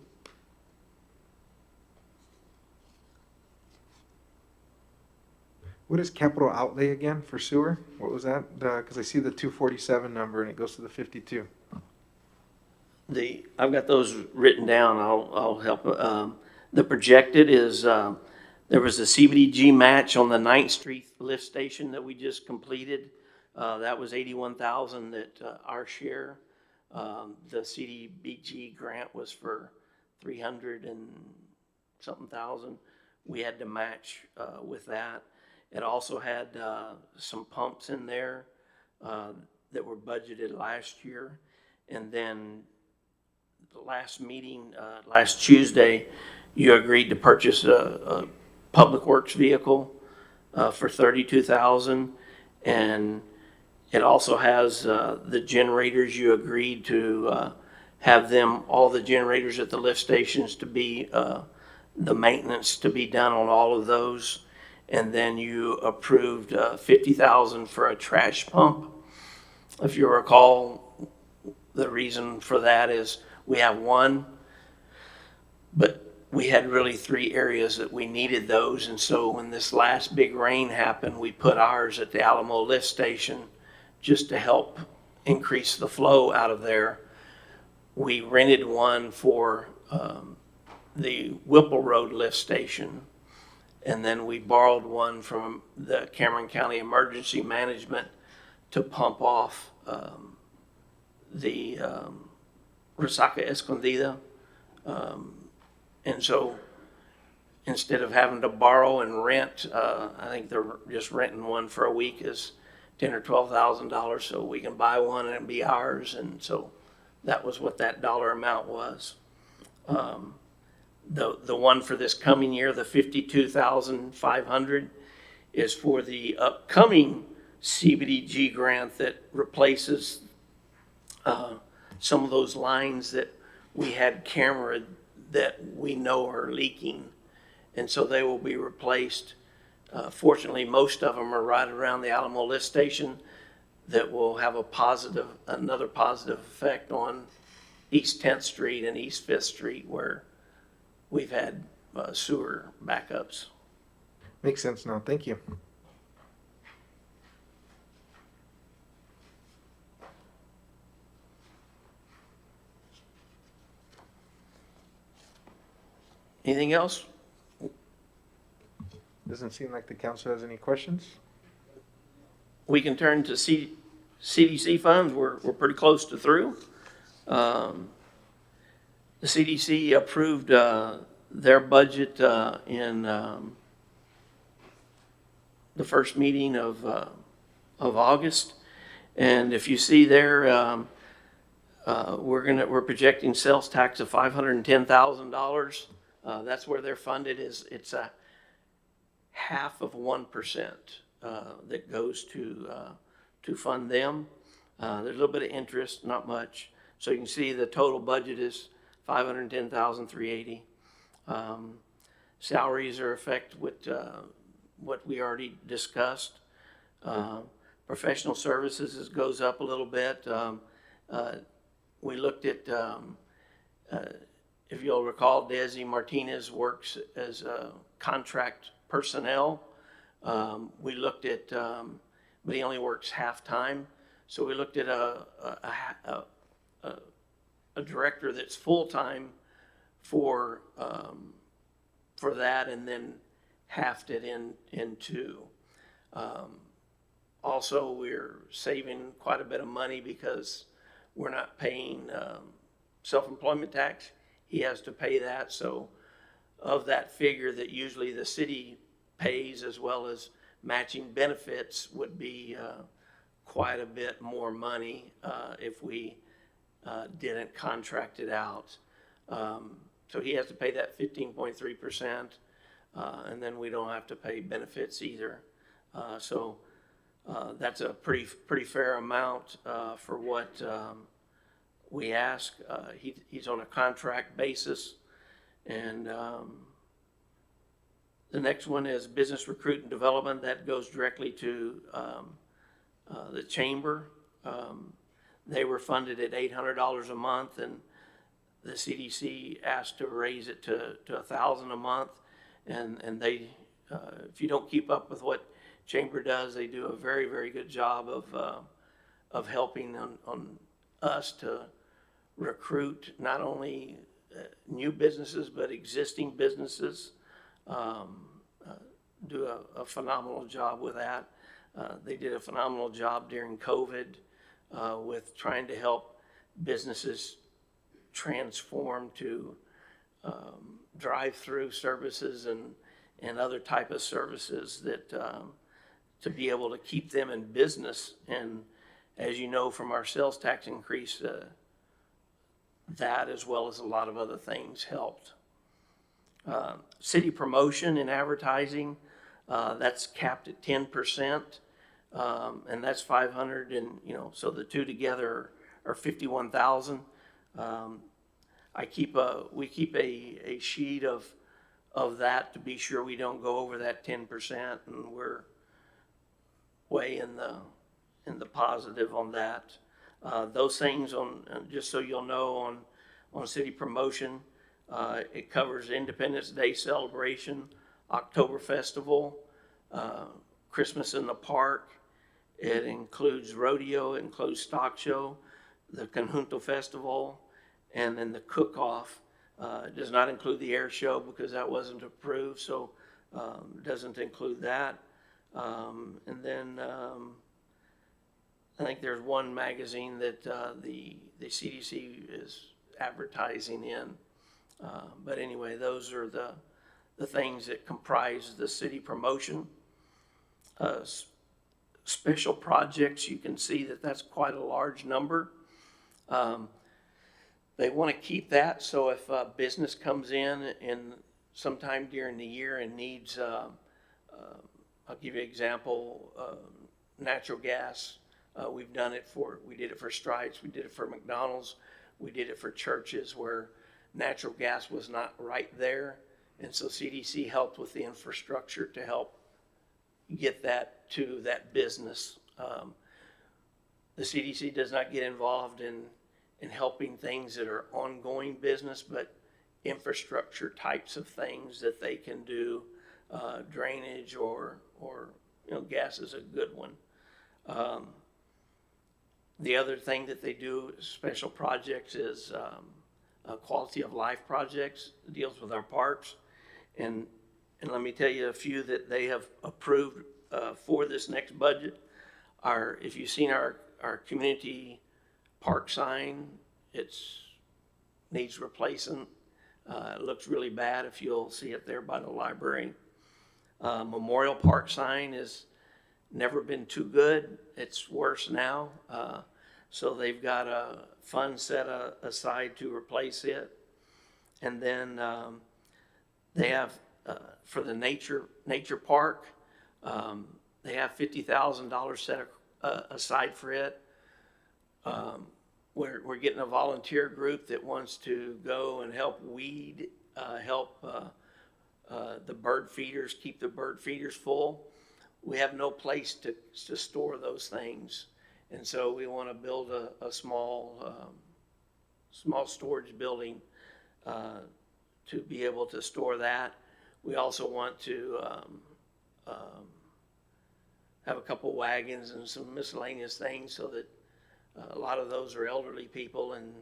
What is capital outlay again for sewer? What was that? Because I see the 247 number and it goes to the 52. I've got those written down. I'll help. The projected is, there was a CBDG match on the 9th Street lift station that we just completed. That was 81,000 that our share. The CDBG grant was for 300 and something thousand. We had to match with that. It also had some pumps in there that were budgeted last year. And then the last meeting, last Tuesday, you agreed to purchase a public works vehicle for 32,000, and it also has the generators. You agreed to have them, all the generators at the lift stations, to be the maintenance to be done on all of those. And then you approved 50,000 for a trash pump. If you recall, the reason for that is we have one, but we had really 3 areas that we needed those. And so when this last big rain happened, we put ours at the Alamo lift station just to help increase the flow out of there. We rented one for the Whipple Road lift station. And then we borrowed one from the Cameron County Emergency Management to pump off the Resaca Escondida. And so instead of having to borrow and rent, I think they're just renting one for a week is $10,000 or $12,000, so we can buy one and it'll be ours. And so that was what that dollar amount was. The one for this coming year, the 52,500, is for the upcoming CBDG grant that replaces some of those lines that we had camera that we know are leaking, and so they will be replaced. Fortunately, most of them are right around the Alamo lift station that will have another positive effect on East 10th Street and East 5th Street, where we've had sewer backups. Makes sense now, thank you. Anything else? Doesn't seem like the council has any questions. We can turn to CDC funds. We're pretty close to through. The CDC approved their budget in the first meeting of August, and if you see there, we're projecting sales tax of $510,000. That's where they're funded. It's a 0.5% that goes to fund them. There's a little bit of interest, not much. So you can see the total budget is 510,380. Salaries are affected with what we already discussed. Professional services goes up a little bit. We looked at, if you'll recall, Desi Martinez works as contract personnel. We looked at, but he only works half-time. So we looked at a director that's full-time for that, and then halved it into. Also, we're saving quite a bit of money because we're not paying self-employment tax. He has to pay that. So of that figure that usually the city pays, as well as matching benefits, would be quite a bit more money if we didn't contract it out. So he has to pay that 15.3%, and then we don't have to pay benefits either. So that's a pretty fair amount for what we ask. He's on a contract basis. And the next one is business recruit and development. That goes directly to the chamber. They were funded at $800 a month, and the CDC asked to raise it to $1,000 a month. And they, if you don't keep up with what chamber does, they do a very, very good job of helping on us to recruit not only new businesses, but existing businesses. Do a phenomenal job with that. They did a phenomenal job during COVID with trying to help businesses transform to drive-through services and other type of services that to be able to keep them in business. And as you know from our sales tax increase, that as well as a lot of other things helped. City promotion and advertising, that's capped at 10%, and that's 500, and so the two together are 51,000. We keep a sheet of that to be sure we don't go over that 10%, and we're way in the positive on that. Those things just so you'll know, on city promotion, it covers Independence Day celebration, October Festival, Christmas in the Park. It includes rodeo, it includes stock show, the Conjunto Festival, and then the cook-off. It does not include the air show because that wasn't approved, so it doesn't include that. And then I think there's one magazine that the CDC is advertising in. But anyway, those are the things that comprise the city promotion. Special projects, you can see that that's quite a large number. They want to keep that, so if a business comes in sometime during the year and needs, I'll give you an example, natural gas. We did it for Stripes, we did it for McDonald's, we did it for churches where natural gas was not right there. And so CDC helped with the infrastructure to help get that to that business. The CDC does not get involved in helping things that are ongoing business, but infrastructure types of things that they can do, drainage or gas is a good one. The other thing that they do, special projects, is quality of life projects. It deals with our parks. And let me tell you a few that they have approved for this next budget. If you've seen our community park sign, it needs replacing. It looks really bad if you'll see it there by the library. Memorial Park sign has never been too good. It's worse now. So they've got a fund set aside to replace it. And then they have, for the nature park, they have $50,000 set aside for it. we're getting a volunteer group that wants to go and help weed, help the bird feeders, keep the bird feeders full. We have no place to store those things. And so we want to build a small storage building to be able to store that. We also want to have a couple wagons and some miscellaneous things so that a lot of those are elderly people and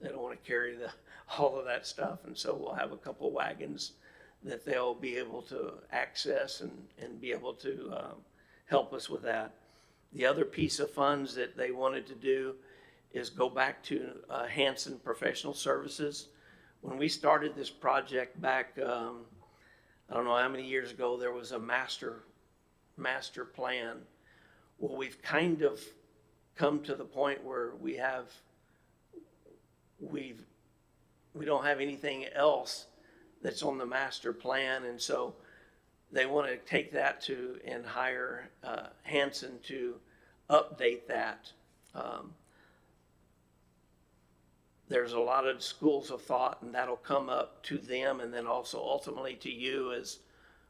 they don't want to carry all of that stuff. And so we'll have a couple wagons that they'll be able to access and be able to help us with that. The other piece of funds that they wanted to do is go back to Hanson Professional Services. When we started this project back, I don't know how many years ago, there was a master plan. Well, we've kind of come to the point where we don't have anything else that's on the master plan, and so they want to take that and hire Hanson to update that. There's a lot of schools of thought, and that'll come up to them, and then also ultimately to you as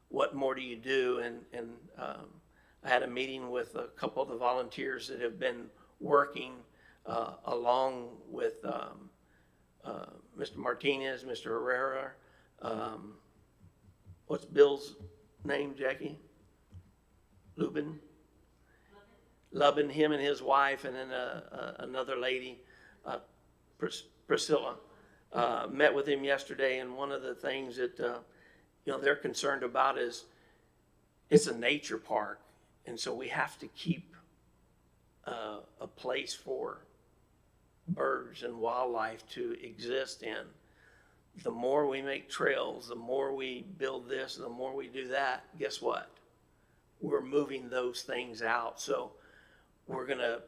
what more do you do? And I had a meeting with a couple of the volunteers that have been working along with Mr. Martinez, Mr. Herrera. What's Bill's name, Jackie? Lubin? Lubin, him and his wife, and then another lady, Priscilla. Met with him yesterday, and one of the things that they're concerned about is it's a nature park, and so we have to keep a place for birds and wildlife to exist in. The more we make trails, the more we build this, the more we do that, guess what? We're moving those things out. So we're going to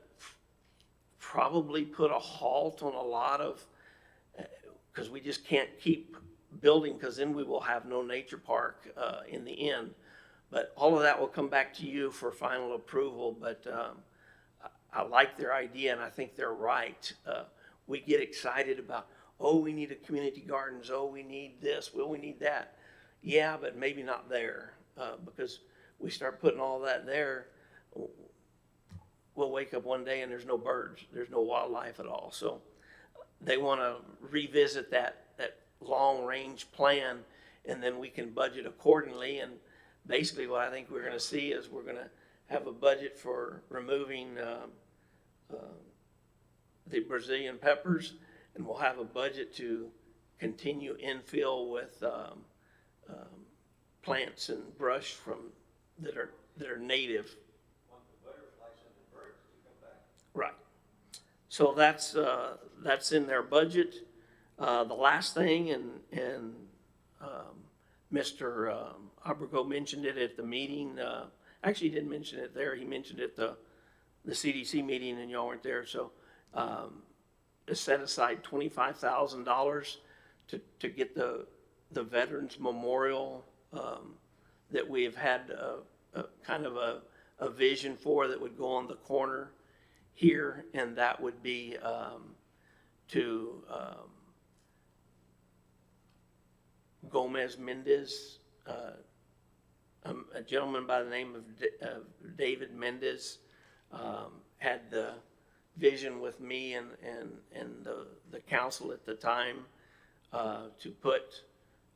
probably put a halt on a lot of, because we just can't keep building, because then we will have no nature park in the end. But all of that will come back to you for final approval. But I like their idea, and I think they're right. We get excited about, oh, we need a community gardens. Oh, we need this. Well, we need that. Yeah, but maybe not there, because we start putting all that there. We'll wake up one day and there's no birds. There's no wildlife at all. So they want to revisit that long range plan, and then we can budget accordingly. And basically what I think we're going to see is we're going to have a budget for removing the Brazilian peppers, and we'll have a budget to continue infill with plants and brush that are native. Right. So that's in their budget. The last thing, and Mr. Abrego mentioned it at the meeting. Actually, he didn't mention it there. He mentioned it at the CDC meeting, and y'all weren't there. So set aside $25,000 to get the Veterans Memorial that we have had a kind of a vision for, that would go on the corner here, and that would be to Gomez Mendez, a gentleman by the name of David Mendez, had the vision with me and the council at the time to put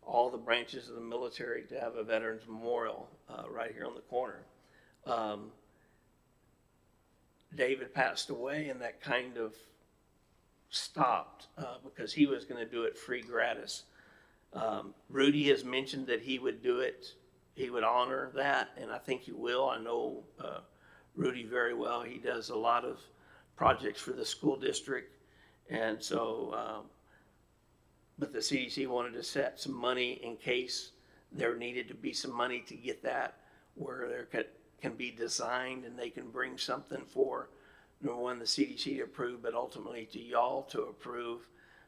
all the branches of the military to have a Veterans Memorial right here on the corner. David passed away, and that kind of stopped because he was going to do it free gratis. Rudy has mentioned that he would do it. He would honor that, and I think he will. I know Rudy very well. He does a lot of projects for the school district, and so, but the CDC wanted to set some money in case there needed to be some money to get that where there can be designed, and they can bring something for, number one, the CDC to approve, but ultimately to y'all to approve,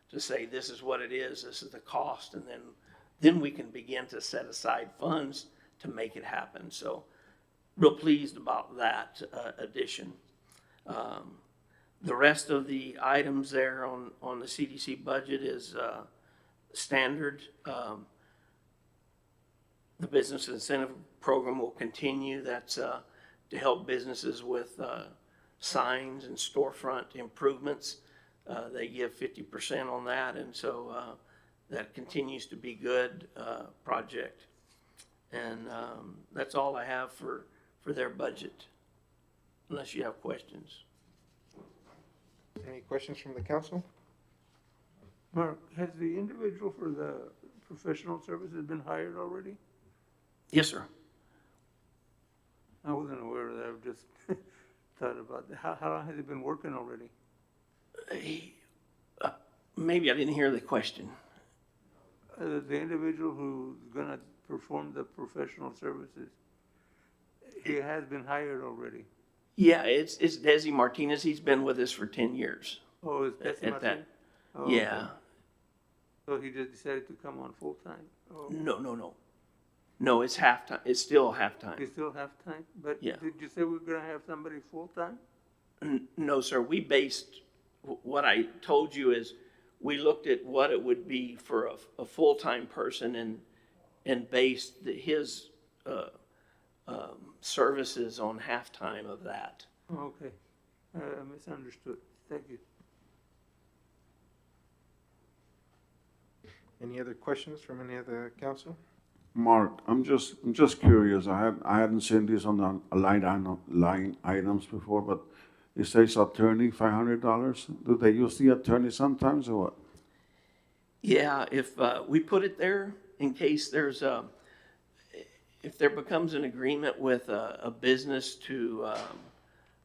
to say this is what it is, this is the cost, and then we can begin to set aside funds to make it happen. So real pleased about that addition. The rest of the items there on the CDC budget is standard. The business incentive program will continue. That's to help businesses with signs and storefront improvements. They give 50% on that, and so that continues to be good project. And that's all I have for their budget, unless you have questions. Any questions from the council? Mark, has the individual for the professional services been hired already? Yes, sir. I wasn't aware of that, I've just thought about that. How long has he been working already? Maybe I didn't hear the question. The individual who's gonna perform the professional services, he has been hired already. Yeah, it's Desi Martinez. He's been with us for 10 years. Oh, is that At that, Oh, yeah. okay. So he just decided to come on full-time? Oh, No. No, it's half-time. It's still half-time. he's still half-time? But Yeah. did you say we're gonna have somebody full-time? No, sir. We based, what I told you is, we looked at what it would be for a full-time person and based his services on half-time of that. Oh, okay, I misunderstood, thank you. Any other questions from any of the council? Mark, I'm just curious. I hadn't seen this on the line items before, but it says attorney $500. Do they use the attorney sometimes or what? Yeah, if we put it there in case there's if there becomes an agreement with a business to,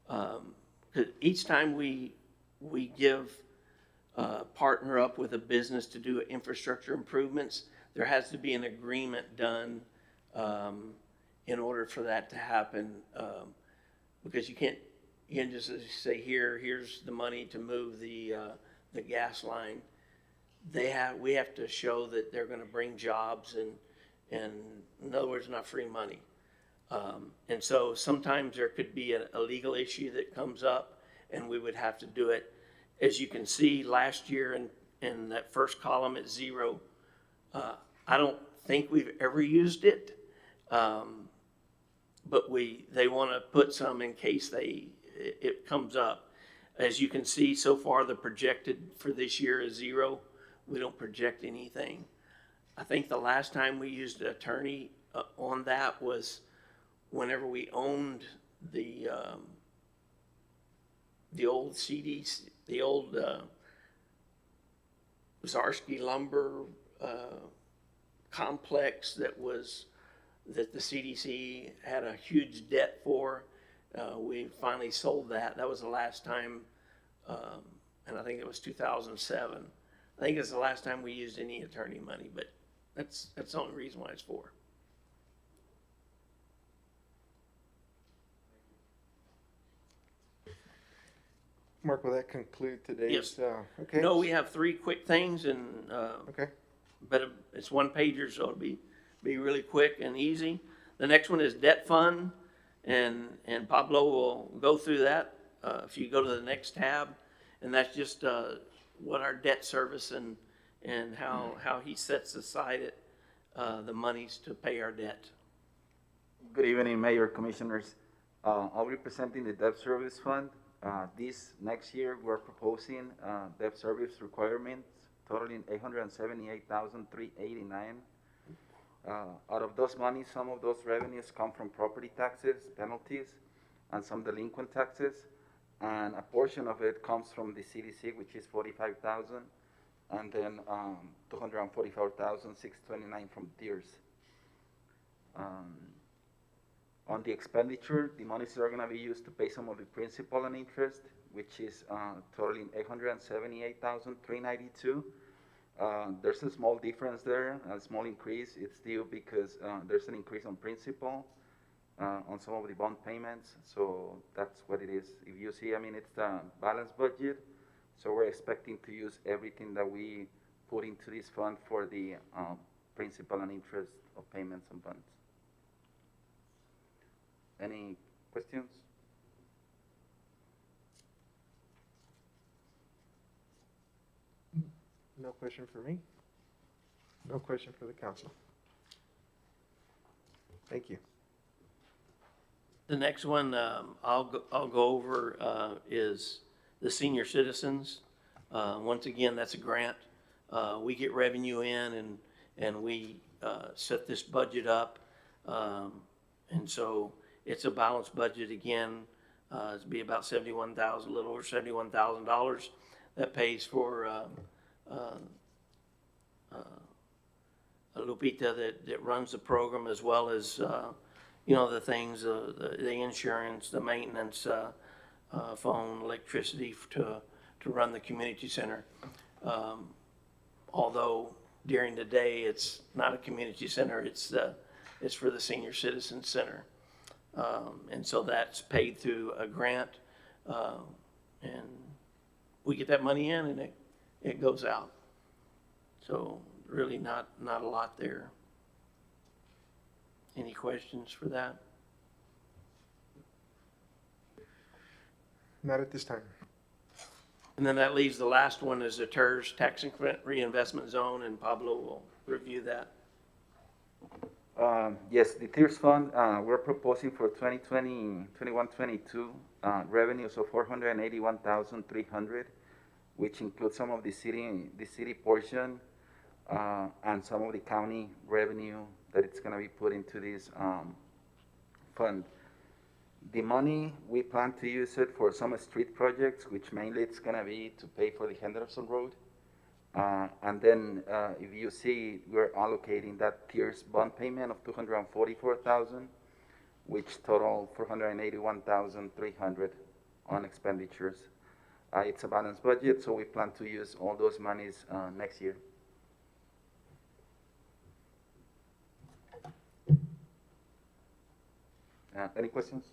'cause each time we give partner up with a business to do infrastructure improvements, there has to be an agreement done in order for that to happen, because you can't just say, here's the money to move the gas line. We have to show that they're gonna bring jobs and in other words, not free money. And so sometimes there could be a legal issue that comes up and we would have to do it. As you can see, last year in that first column at 0, I don't think we've ever used it. But they wanna put some in case it comes up. As you can see, so far the projected for this year is 0. We don't project anything. I think the last time we used an attorney on that was whenever we owned the old CDs, the old Zarsky lumber complex that the CDC had a huge debt for. We finally sold that. That was the last time, and I think it was 2007. I think it's the last time we used any attorney money, but that's the only reason why it's for. Mark, will that conclude today's? Yes. Okay. No, we have 3 quick things and, Okay. but it's 1 pager, so it'll be really quick and easy. The next one is debt fund, and Pablo will go through that. If you go to the next tab, and that's just, what our debt service and how he sets aside the monies to pay our debt. Good evening, Mayor, Commissioners. I'll be presenting the debt service fund. This next year, we're proposing debt service requirements totaling $878,389. Out of those monies, some of those revenues come from property taxes, penalties, and some delinquent taxes. And a portion of it comes from the CDC, which is $45,000, and then $244,629 from DEERS. On the expenditure, the monies are going to be used to pay some of the principal and interest, which is totaling $878,392. There's a small difference there, a small increase. It's due because there's an increase on principal on some of the bond payments, so that's what it is. If you see, I mean, it's the balanced budget, so we're expecting to use everything that we put into this fund for the principal and interest of payments and bonds. Any questions? No question for me? No question for the council? Thank you. The next one, I'll go over, is the senior citizens. Once again, that's a grant. We get revenue in and we, set this budget up. And so it's a balanced budget again. It'd be about a little over $71,000. That pays for, Lupita that runs the program, as well as, the things, the insurance, the maintenance, phone, electricity to run the community center. Although during the day, it's not a community center, it's for the senior citizen center. And so that's paid through a grant, and we get that money in and it goes out. So really not a lot there. Any questions for that? Not at this time. And then that leaves the last one is the TERS, Tax Increment Reinvestment Zone, and Pablo will review that. Yes, the TIRS fund, we're proposing for 2020, 21-22 revenues of 481,300, which includes some of the city portion, and some of the county revenue that it's going to be put into this fund. The money, we plan to use it for some street projects, which mainly it's going to be to pay for the Henderson Road. And then if you see, we're allocating that TIRS bond payment of 244,000, which total 481,300 on expenditures. It's a balanced budget, so we plan to use all those monies next year. Any questions?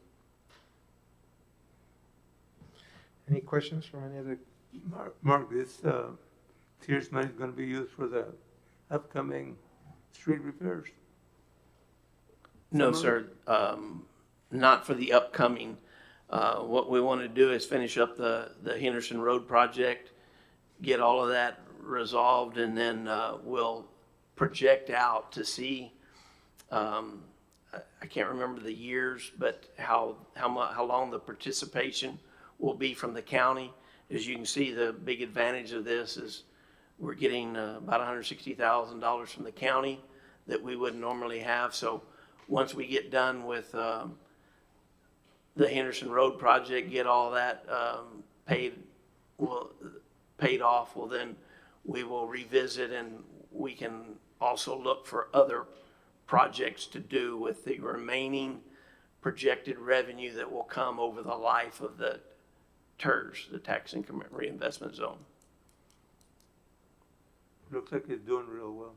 Any questions from any other? Mark, this, TIRS money is gonna be used for the upcoming street repairs? No, Some sir, not for the upcoming. What we want to do is finish up the Henderson Road project, get all of that resolved, and then we'll project out to see, I can't remember the years, but how long the participation will be from the county. As you can see, the big advantage of this is we're getting about $160,000 from the county that we wouldn't normally have. So once we get done with the Henderson Road project, get all that paid off, well, then we will revisit, and we can also look for other projects to do with the remaining projected revenue that will come over the life of the TERS, the Tax Increment Reinvestment Zone. Looks like it's doing real well.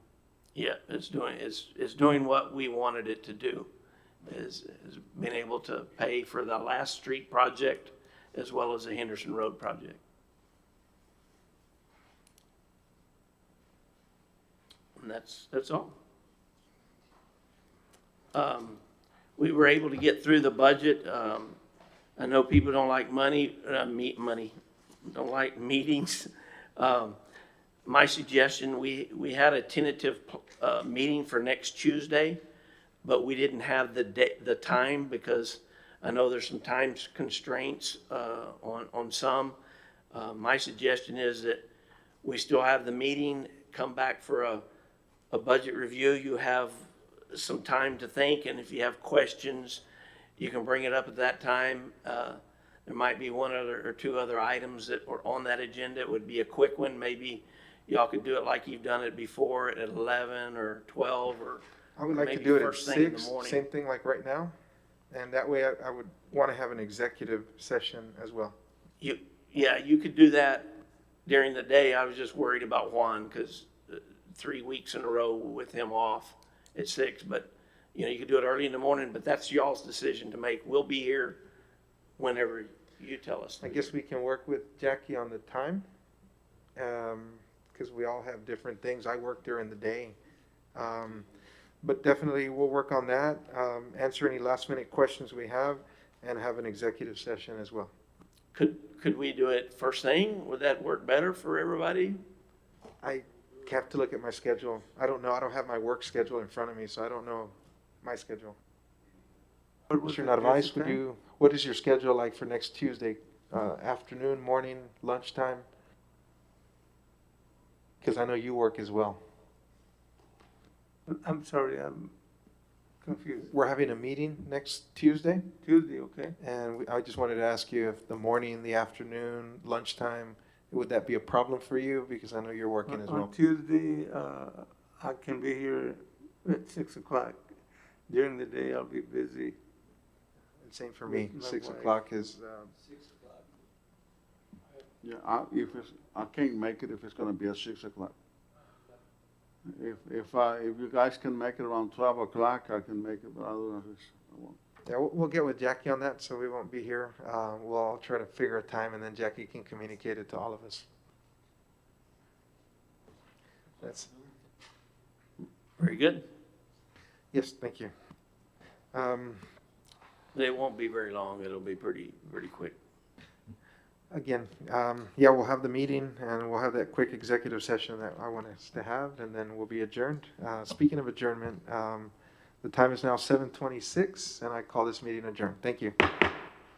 Yeah, it's doing what we wanted it to do, is being able to pay for the last street project as well as the Henderson Road project. And that's all. We were able to get through the budget. I know people don't like don't like meetings. My suggestion, we had a tentative meeting for next Tuesday, but we didn't have the time because I know there's some time constraints on some. My suggestion is that we still have the meeting, come back for a budget review. You have some time to think, and if you have questions, you can bring it up at that time. There might be one or two other items that were on that agenda. It would be a quick one. Maybe y'all could do it like you've done it before at 11 or 12 or I would like to maybe do it at first thing in the 6, morning. same thing like right now. And that way I would want to have an executive session as well. Yeah, you could do that during the day. I was just worried about Juan because 3 weeks in a row with him off at 6. But, you could do it early in the morning, but that's y'all's decision to make. We'll be here whenever you tell us. I guess we can work with Jackie on the time, because we all have different things. I work during the day. But definitely we'll work on that, answer any last minute questions we have, and have an executive session as well. Could we do it first thing? Would that work better for everybody? I have to look at my schedule. I don't know. I don't have my work schedule in front of me, so I don't know my schedule. What was Mr. the Narvaez, visit would time? you, what is your schedule like for next Tuesday? Afternoon, morning, lunchtime? Because I know you work as well. I'm sorry, I'm confused. We're having a meeting next Tuesday, Tuesday, okay? and I just wanted to ask you if the morning, the afternoon, lunchtime, would that be a problem for you? Because I know you're working as On well. Tuesday, I can be here at 6 o'clock. During the day, I'll be busy. Same for me. With my 6 wife. o'clock is, Yeah, I can't make it if it's gonna be at 6 o'clock. If you guys can make it around 12 o'clock, I can make it, but otherwise, I won't. yeah, we'll get with Jackie on that, so we won't be here. We'll all try to figure a time, and then Jackie can communicate it to all of us. That's, Very good. yes, thank you. It won't be very long. It'll be pretty quick. Again, yeah, we'll have the meeting, and we'll have that quick executive session that I want us to have, and then we'll be adjourned. Speaking of adjournment, the time is now 7:26, and I call this meeting adjourned. Thank you.